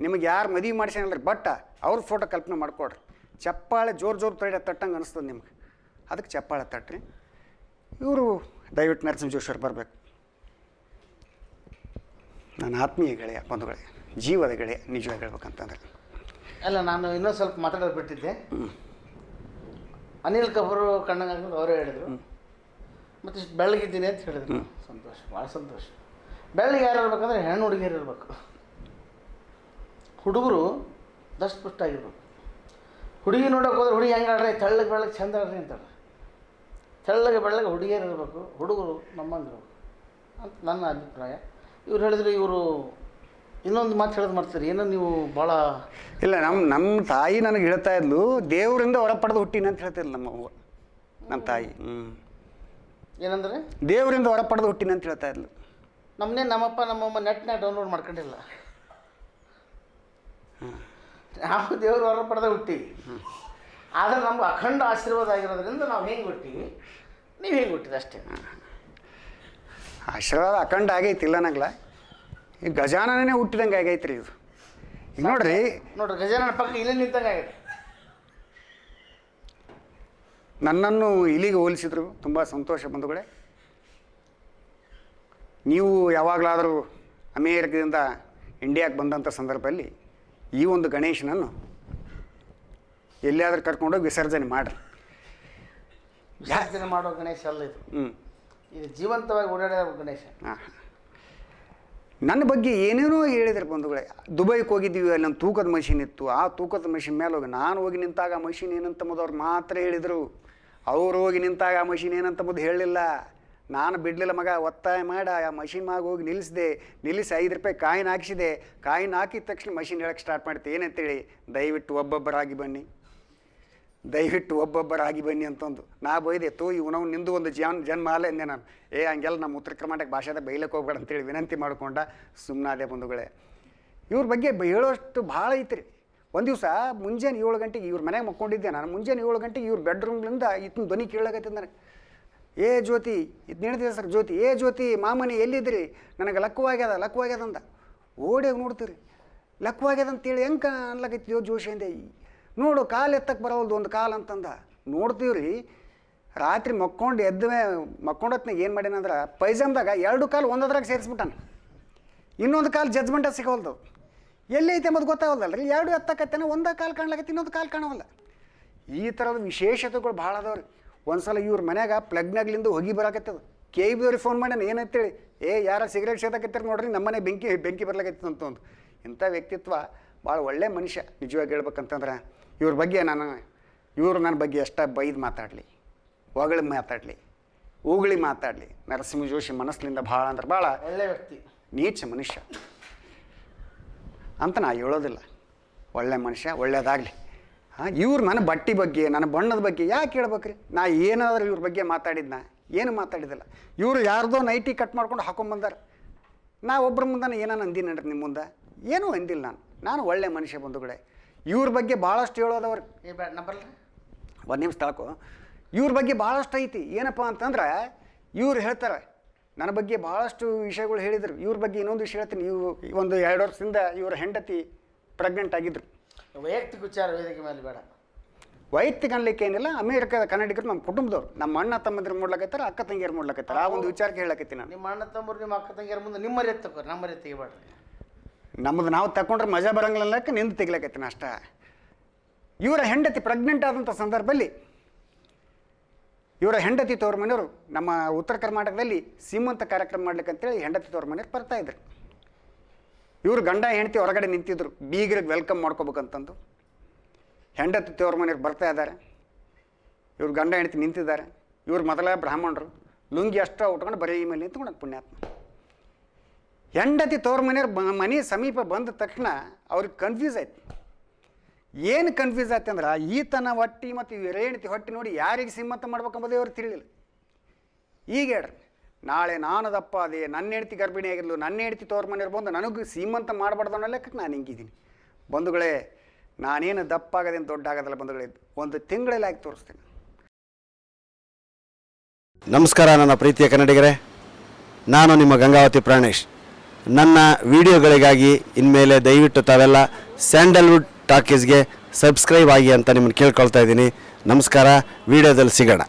ನಿಮಗೆ ಯಾರು ಮದುವೆ ಮಾಡಿಸ್ಯಾನಲ್ರಿ ಬಟ್ಟ ಅವ್ರ ಫೋಟೋ ಕಲ್ಪನೆ ಮಾಡ್ಕೊಡ್ರಿ. ಚಪ್ಪಾಳೆ ಜೋರು ತಟ್ಟಂಗೆ ಅನಿಸ್ತದೆ ನಿಮ್ಗೆ. ಅದಕ್ಕೆ ಚಪ್ಪಾಳೆ ತಟ್ರಿ. ಇವರು ದಯವಿಟ್ಟು ನರಸಿಂಹ ಜೋಶಿ ಅವ್ರು ಬರಬೇಕು. ನನ್ನ ಆತ್ಮೀಯ ಗೆಳೆಯ ಬಂಧುಗಳೇ, ಜೀವದ ಗೆಳೆಯ ನಿಜವಾಗಿ ಹೇಳ್ಬೇಕಂತಂದ್ರೆ. ಅಲ್ಲ, ನಾನು ಇನ್ನೊಂದು ಸ್ವಲ್ಪ ಮಾತಾಡೋದು ಬಿಟ್ಟಿದ್ದೆ. ಅನಿಲ್ ಕಪೂರ್ ಕಣ್ಣಂಗೆ ಅವರೇ ಹೇಳಿದರು, ಮತ್ತು ಇಷ್ಟು ಬೆಳ್ಳಗಿದ್ದೀನಿ ಅಂತ ಹೇಳಿದ್ರು. ಸಂತೋಷ, ಭಾಳ ಸಂತೋಷ. ಬೆಳ್ಳಗೆ ಯಾರು ಇರ್ಬೇಕಂದ್ರೆ ಹೆಣ್ಣು ಹುಡುಗಿಯರು ಇರಬೇಕು. ಹುಡುಗರು ದಷ್ಟಪುಷ್ಟ ಆಗಿರ್ಬೇಕು. ಹುಡುಗಿ ನೋಡೋಕೆ ಹೋದ್ರೆ ಹುಡುಗಿ ಹೆಂಗೆ ಆಡ್ರಿ, ತೆಳ್ಳಗೆ ಬೆಳ್ಳಗೆ ಚಂದ ಆಡ್ರಿ ಅಂತಾಳೆ. ತೆಳ್ಳಗೆ ಬೆಳ್ಳಗೆ ಹುಡುಗಿಯರು ಇರಬೇಕು, ಹುಡುಗರು ನಮ್ಮಂಗಿರ್ಬೇಕು ಅಂತ ನನ್ನ ಅಭಿಪ್ರಾಯ. ಇವ್ರು ಹೇಳಿದ್ರು, ಇವರು ಇನ್ನೊಂದು ಮಾತು ಹೇಳೋದು ಮಾಡ್ತಾರೆ, ಏನೋ ನೀವು ಭಾಳ ಇಲ್ಲ. ನಮ್ಮ ತಾಯಿ ನನಗೆ ಹೇಳ್ತಾ ಇದ್ಲು, ದೇವರಿಂದ ಹೊರ ಪಡೆದು ಹುಟ್ಟಿನ ಅಂತ ಹೇಳ್ತಿಲ್ಲ ನಮ್ಮ ತಾಯಿ. ಏನಂದರೆ ದೇವರಿಂದ ಹೊರ ಪಡೆದು ಹುಟ್ಟಿನ ಅಂತ ಹೇಳ್ತಾ ಇದ್ಲು. ನಮ್ಮಪ್ಪ ನಮ್ಮಮ್ಮ ನೆಟ್ನಾಗ ಡೌನ್ಲೋಡ್ ಮಾಡ್ಕೊಂಡಿಲ್ಲ. ನಾವು ದೇವರು ಹೊರ ಪಡೆದ ಹುಟ್ಟಿವಿ. ಆದರೆ ನಮ್ಗೆ ಅಖಂಡ ಆಶೀರ್ವಾದ ಆಗಿರೋದ್ರಿಂದ ನಾವು ಹೆಂಗೆ ಹುಟ್ಟಿವಿ, ನೀವು ಹೆಂಗೆ ಹುಟ್ಟಿದೆ ಅಷ್ಟೇ. ಆಶೀರ್ವಾದ ಅಖಂಡ ಆಗೈತಿಲ್ಲ ನಂಗಲ್ಲ, ಈ ಗಜಾನನೇ ಹುಟ್ಟಿದಂಗೆ ಆಗೈತ್ರಿ ಇದು. ಈಗ ನೋಡ್ರಿ ಗಜಾನನ ಪಕ್ಕ ಇಲ್ಲೇ ನಿಂತಂಗೆ ಆಗೈತೆ. ನನ್ನನ್ನು ಇಲ್ಲಿಗೆ ಹೋಲಿಸಿದ್ರು, ತುಂಬ ಸಂತೋಷ ಬಂಧುಗಳೇ. ನೀವು ಯಾವಾಗಲಾದರೂ ಅಮೇರಿಕದಿಂದ ಇಂಡಿಯಾಕ್ಕೆ ಬಂದಂಥ ಸಂದರ್ಭದಲ್ಲಿ ಈ ಒಂದು ಗಣೇಶನನ್ನು ಎಲ್ಲಿಯಾದ್ರೂ ಕರ್ಕೊಂಡೋಗಿ ವಿಸರ್ಜನೆ ಮಾಡಿರಿ. ವಿಸರ್ಜನೆ ಮಾಡೋ ಗಣೇಶ ಅಲ್ಲ ಇದು. ಇದು ಜೀವಂತವಾಗಿ ಓಡಾಡೋ ಗಣೇಶ. ಹಾಂ, ನನ್ನ ಬಗ್ಗೆ ಏನೇನೋ ಹೇಳಿದ್ರು ಬಂಧುಗಳೇ. ದುಬೈಗೆ ಹೋಗಿದ್ದೀವಿ, ಅಲ್ಲಿ ಒಂದು ತೂಕದ ಮಷಿನ್ ಇತ್ತು. ಆ ತೂಕದ ಮಷಿನ್ ಮೇಲೆ ಹೋಗಿ ನಾನು ಹೋಗಿ ನಿಂತಾಗ ಆ ಮಷಿನ್ ಏನಂತಂಬುದು ಅವ್ರು ಮಾತ್ರ ಹೇಳಿದರು. ಅವರು ಹೋಗಿ ನಿಂತಾಗ ಆ ಮಷಿನ್ ಏನಂತಂಬುದು ಹೇಳಲಿಲ್ಲ. ನಾನು ಬಿಡಲಿಲ್ಲ ಮಗ, ಒತ್ತಾಯ ಮಾಡಿ ಆ ಮಷಿನ್ ಮ್ಯಾಗ ಹೋಗಿ ನಿಲ್ಲಿಸಿ 5 ರೂಪಾಯಿ ಕಾಯಿನ್ ಹಾಕಿಸಿದೆ. ಕಾಯಿನ್ ಹಾಕಿದ ತಕ್ಷಣ ಮಷಿನ್ ಹೇಳಕ್ಕೆ ಸ್ಟಾರ್ಟ್ ಮಾಡ್ತೀವಿ. ಏನಂತೇಳಿ, ದಯವಿಟ್ಟು ಒಬ್ಬೊಬ್ಬರಾಗಿ ಬನ್ನಿ, ದಯವಿಟ್ಟು ಒಬ್ಬೊಬ್ಬರಾಗಿ ಬನ್ನಿ ಅಂತಂದು. ನಾ ಬೈದೆ, ಇವನವು ನಿಂದು ಒಂದು ಜನ್ಮ ಅಲ್ಲ ಎಂದೆ ನಾನು. ಹಂಗೆಲ್ಲ ನಮ್ಮ ಉತ್ತರ ಕರ್ನಾಟಕ ಭಾಷೆದ ಬೈಲಕ್ಕೆ ಹೋಗ್ಬೇಡ ಅಂತೇಳಿ ವಿನಂತಿ ಮಾಡ್ಕೊಂಡ ಸುಮ್ಮನಾದೆ ಬಂಧುಗಳೇ. ಇವ್ರ ಬಗ್ಗೆ ಹೇಳೋಷ್ಟು ಭಾಳ ಐತ್ರಿ. ಒಂದು ದಿವಸ ಮುಂಜಾನೆ 7 ಗಂಟೆಗೆ ಇವ್ರ ಮನೆಗೆ ಮಕ್ಕೊಂಡಿದ್ದೆ ನಾನು. ಮುಂಜಾನೆ 7 ಗಂಟೆಗೆ ಇವ್ರ ಬೆಡ್ರೂಮ್ಲಿಂದ ಇತ್ತು ಧ್ವನಿ ಕೇಳಕತ್ತಿದ್ದ ನನಗೆ. ಏ ಜ್ಯೋತಿ, ಇದು ನೆನೆದಿದೆ ಸರ್ ಜ್ಯೋತಿ, ಏ ಜ್ಯೋತಿ ಮಾಮನಿ ಎಲ್ಲಿದ್ರಿ, ನನಗೆ ಲಕ್ಕವಾಗ್ಯದ ಅಂದ. ಓಡಿ ನೋಡ್ತೀರಿ, ಲಕ್ಕವಾಗ್ಯದ ಅಂತೇಳಿ ಹೆಂಗೆ ಅನ್ಲಕತ್ತಿದ್ಯೋ ಜೋಶಿ ಅಂದೆ. ನೋಡು ಕಾಲು ಎತ್ತಕ್ಕೆ ಬರೋಲ್ದು ಒಂದು ಕಾಲು ಅಂತಂದ. ನೋಡ್ತೀವಿ ರೀ, ರಾತ್ರಿ ಮಕ್ಕೊಂಡೊತ್ನಾಗ ಏನು ಮಾಡ್ಯಾನಂದ್ರೆ ಪೈಜಾಮ್ದಾಗ 2 ಕಾಲು ಒಂದದ್ರಾಗ ಸೇರಿಸ್ಬಿಟ್ಟಾನ. ಇನ್ನೊಂದು ಕಾಲು ಜಜ್ಮೆಂಟಾಗ ಸಿಗೋಲ್ದು. ಎಲ್ಲೈತೆ ಅಂಬುದು ಗೊತ್ತಾಗಲ್ದಲ್ಲ ರೀ. 2 ಎತ್ತಕತ್ತೇನೆ, ಒಂದು ಕಾಲು ಕಾಣ್ಲಕತ್ತೆ, ಇನ್ನೊಂದು ಕಾಲು ಕಾಣವಲ್ಲ. ಈ ಥರದ ವಿಶೇಷತೆಗಳು ಭಾಳ ಅದಾವ್ರಿ. ಒಂದು ಸಲ ಇವ್ರ ಮನ್ಯಾಗ ಪ್ಲಗ್ನಾಗ್ಲಿಂದ ಹೊಗೆ ಬರಾಕತ್ತದ. KEB ಅವ್ರಿಗೆ ಫೋನ್ ಮಾಡ್ಯಾನ, ಏನಂತೇಳಿ, ಯಾರ ಸಿಗರೇಟ್ ಸೇದಕತ್ತಾರೆ ನೋಡ್ರಿ, ನಮ್ಮನೆ ಬೆಂಕಿ ಬರ್ಲಾಕತ್ತಿತ್ತು ಅಂತ ಒಂದು. ಇಂಥ ವ್ಯಕ್ತಿತ್ವ, ಭಾಳ ಒಳ್ಳೆ ಮನುಷ್ಯ ನಿಜವಾಗಿ ಹೇಳ್ಬೇಕಂತಂದ್ರೆ. ಇವ್ರ ಬಗ್ಗೆ ಇವರು ನನ್ನ ಬಗ್ಗೆ ಎಷ್ಟ ಬೈದು ಮಾತಾಡಲಿ, ಹೊಗಳಿ ಮಾತಾಡಲಿ, ಉಗುಳಿ ಮಾತಾಡಲಿ, ನರಸಿಂಹ ಜೋಶಿ ಮನಸ್ಸಿನಿಂದ ಭಾಳ ಅಂದ್ರೆ ಭಾಳ ಒಳ್ಳೆ ವ್ಯಕ್ತಿ, ನೀಚ ಮನುಷ್ಯ ಅಂತ ನಾ ಹೇಳೋದಿಲ್ಲ. ಒಳ್ಳೆ ಮನುಷ್ಯ, ಒಳ್ಳೇದಾಗಲಿ. ಇವ್ರು ನನ್ನ ಬಟ್ಟೆ ಬಗ್ಗೆ, ನನ್ನ ಬಣ್ಣದ ಬಗ್ಗೆ ಯಾಕೆ ಹೇಳ್ಬೇಕ್ರಿ? ನಾ ಏನಾದರೂ ಇವ್ರ ಬಗ್ಗೆ ಮಾತಾಡಿದ್ನ? ಏನು ಮಾತಾಡಿದಿಲ್ಲ. ಇವರು ಯಾರ್ದೋ ನೈಟಿ ಕಟ್ ಮಾಡ್ಕೊಂಡು ಹಾಕೊಂಬಂದಾರ. ನಾ ಒಬ್ಬರ ಮುಂದೆ ಏನಾನು ಅಂದಿನಿ ನಡ್ರಿ ನಿಮ್ಮ ಮುಂದೆ? ಏನೂ ಅಂದಿಲ್ಲ ನಾನು ಒಳ್ಳೆ ಮನುಷ್ಯ ಬಂಧುಗಳೇ. ಇವ್ರ ಬಗ್ಗೆ ಭಾಳಷ್ಟು ಹೇಳೋದವ್ರು. ಒಂದು ನಿಮಿಷ ತಾಕು. ಇವ್ರ ಬಗ್ಗೆ ಭಾಳಷ್ಟು ಐತಿ. ಏನಪ್ಪ ಅಂತಂದ್ರೆ ಇವ್ರು ಹೇಳ್ತಾರೆ ನನ್ನ ಬಗ್ಗೆ ಭಾಳಷ್ಟು ವಿಷಯಗಳು ಹೇಳಿದರು. ಇವ್ರ ಬಗ್ಗೆ ಇನ್ನೊಂದು ವಿಷಯ ಹೇಳ್ತೀನಿ. ಒಂದು 2 ವರ್ಷದಿಂದ ಇವ್ರ ಹೆಂಡತಿ ಪ್ರೆಗ್ನೆಂಟ್ ಆಗಿದ್ರು. ವೈಯಕ್ತಿಕ ವಿಚಾರ ವೇದಿಕೆ ಮೇಲೆ ಬೇಡ. ವೈಯಕ್ತಿಕ ಅನ್ಲಿಕ್ಕೆ ಏನಿಲ್ಲ. ಅಮೇರಿಕದ ಕನ್ನಡಿಗರು ನಮ್ಮ ಕುಟುಂಬದವ್ರು, ನಮ್ಮ ಅಣ್ಣ ತಮ್ಮಂದಿರು ಮಾಡ್ಲಕತ್ತಾರ, ಅಕ್ಕ ತಂಗಿಯರು ಮಾಡ್ಲಕತ್ತಾರ. ಆ ಒಂದು ವಿಚಾರಕ್ಕೆ ಹೇಳಕತ್ತೀನಿ ನಾನು. ನಿಮ್ಮ ಅಣ್ಣ ತಮ್ಮರು, ನಿಮ್ಮ ಅಕ್ಕ ತಂಗಿಯರ ಮುಂದೆ ನಿಮ್ಮ ಮರ್ಯಾದೆ ತಗೋರಿ, ನಮ್ಮ ಮರ್ಯಾದೆ ತೆಗಿಬೇಡ್ರಿ. ನಮ್ಮದು ನಾವು ತಗೊಂಡ್ರೆ ಮಜಾ ಬರಂಗಿಲ್ಲಕ್ಕೆ ನಿಂದು ತೆಗಿಲಕತ್ತೀನಿ ಅಷ್ಟ. ಇವರ ಹೆಂಡತಿ ಪ್ರೆಗ್ನೆಂಟ್ ಆದಂಥ ಸಂದರ್ಭದಲ್ಲಿ ಇವರ ಹೆಂಡತಿ ತವ್ರ ಮನೆಯವರು ನಮ್ಮ ಉತ್ತರ ಕರ್ನಾಟಕದಲ್ಲಿ ಸೀಮಂತ ಕಾರ್ಯಕ್ರಮ ಮಾಡ್ಲಿಕ್ಕಂತೇಳಿ ಹೆಂಡತಿ ತವ್ರ ಮನೆಯವ್ರು ಬರ್ತಾಯಿದ್ರು. ಇವರು ಗಂಡ ಹೆಂಡತಿ ಹೊರಗಡೆ ನಿಂತಿದ್ರು, ಬೀಗರಿಗೆ ವೆಲ್ಕಮ್ ಮಾಡ್ಕೋಬೇಕಂತಂದು. ಹೆಂಡತಿ ತವ್ರ ಮನೆಯವ್ರು ಬರ್ತಾ ಇದ್ದಾರೆ, ಇವ್ರು ಗಂಡ ಹೆಂಡತಿ ನಿಂತಿದ್ದಾರೆ. ಇವ್ರು ಮೊದಲ ಬ್ರಾಹ್ಮಣರು, ಲುಂಗಿ ಅಷ್ಟ ಉಟ್ಕೊಂಡು ಬರೀ ಮೇಲೆ ನಿಂತ್ಕೊಂಡು ಪುಣ್ಯಾತ್ಮ. ಹೆಂಡತಿ ತವ್ರ ಮನೆಯವ್ರು ಮನೆ ಸಮೀಪ ಬಂದ ತಕ್ಷಣ ಅವ್ರಿಗೆ ಕನ್ಫ್ಯೂಸ್ ಆಯ್ತು. ಏನು ಕನ್ಫ್ಯೂಸ್ ಆಯ್ತು ಅಂದ್ರೆ, ಈತನ ಹೊಟ್ಟಿ ಮತ್ತು ಇವರ ಹೆಂಡತಿ ಹೊಟ್ಟಿ ನೋಡಿ ಯಾರಿಗೆ ಸೀಮಂತ ಮಾಡ್ಬೇಕಂಬುದೇ ಅವ್ರು ತಿಳಿಲಿಲ್ಲ. ಈಗ ಹೇಳ್ರಿ, ನಾಳೆ ನಾನು ದಪ್ಪ ಅದೇ, ನನ್ನ ಹೆಂಡತಿ ಗರ್ಭಿಣಿ ಆಗಿರ್ಲು, ನನ್ನ ಹೆಂಡತಿ ತವ್ರ ಮನೆಯವ್ರು ಬಂದು ನನಗೂ ಸೀಮಂತ ಮಾಡಬಾರ್ದು ಅನ್ನೋ ಲೆಕ್ಕಕ್ಕೆ ನಾನು ಹಿಂಗಿದ್ದೀನಿ. ಬಂಧುಗಳೇ, ನಾನೇನು ದಪ್ಪ ಆಗೋದೇನು ದೊಡ್ಡ ಆಗೋದಲ್ಲ ಬಂಧುಗಳೇ. 1 ತಿಂಗಳಲ್ಲಿ ಆಗಿ ತೋರಿಸ್ತೀನಿ. ನಮಸ್ಕಾರ ನನ್ನ ಪ್ರೀತಿಯ ಕನ್ನಡಿಗರೇ, ನಾನು ನಿಮ್ಮ ಗಂಗಾವತಿ ಪ್ರಾಣೇಶ್. ನನ್ನ ವಿಡಿಯೋಗಳಿಗಾಗಿ ಇನ್ಮೇಲೆ ದಯವಿಟ್ಟು ತಾವೆಲ್ಲ ಸ್ಯಾಂಡಲ್ವುಡ್ ಟಾಕೀಸ್ಗೆ ಸಬ್ಸ್ಕ್ರೈಬ್ ಆಗಿ ಅಂತ ನಿಮ್ಮನ್ನು ಕೇಳ್ಕೊಳ್ತಾ ಇದ್ದೀನಿ. ನಮಸ್ಕಾರ. ವಿಡಿಯೋದಲ್ಲಿ ಸಿಗೋಣ.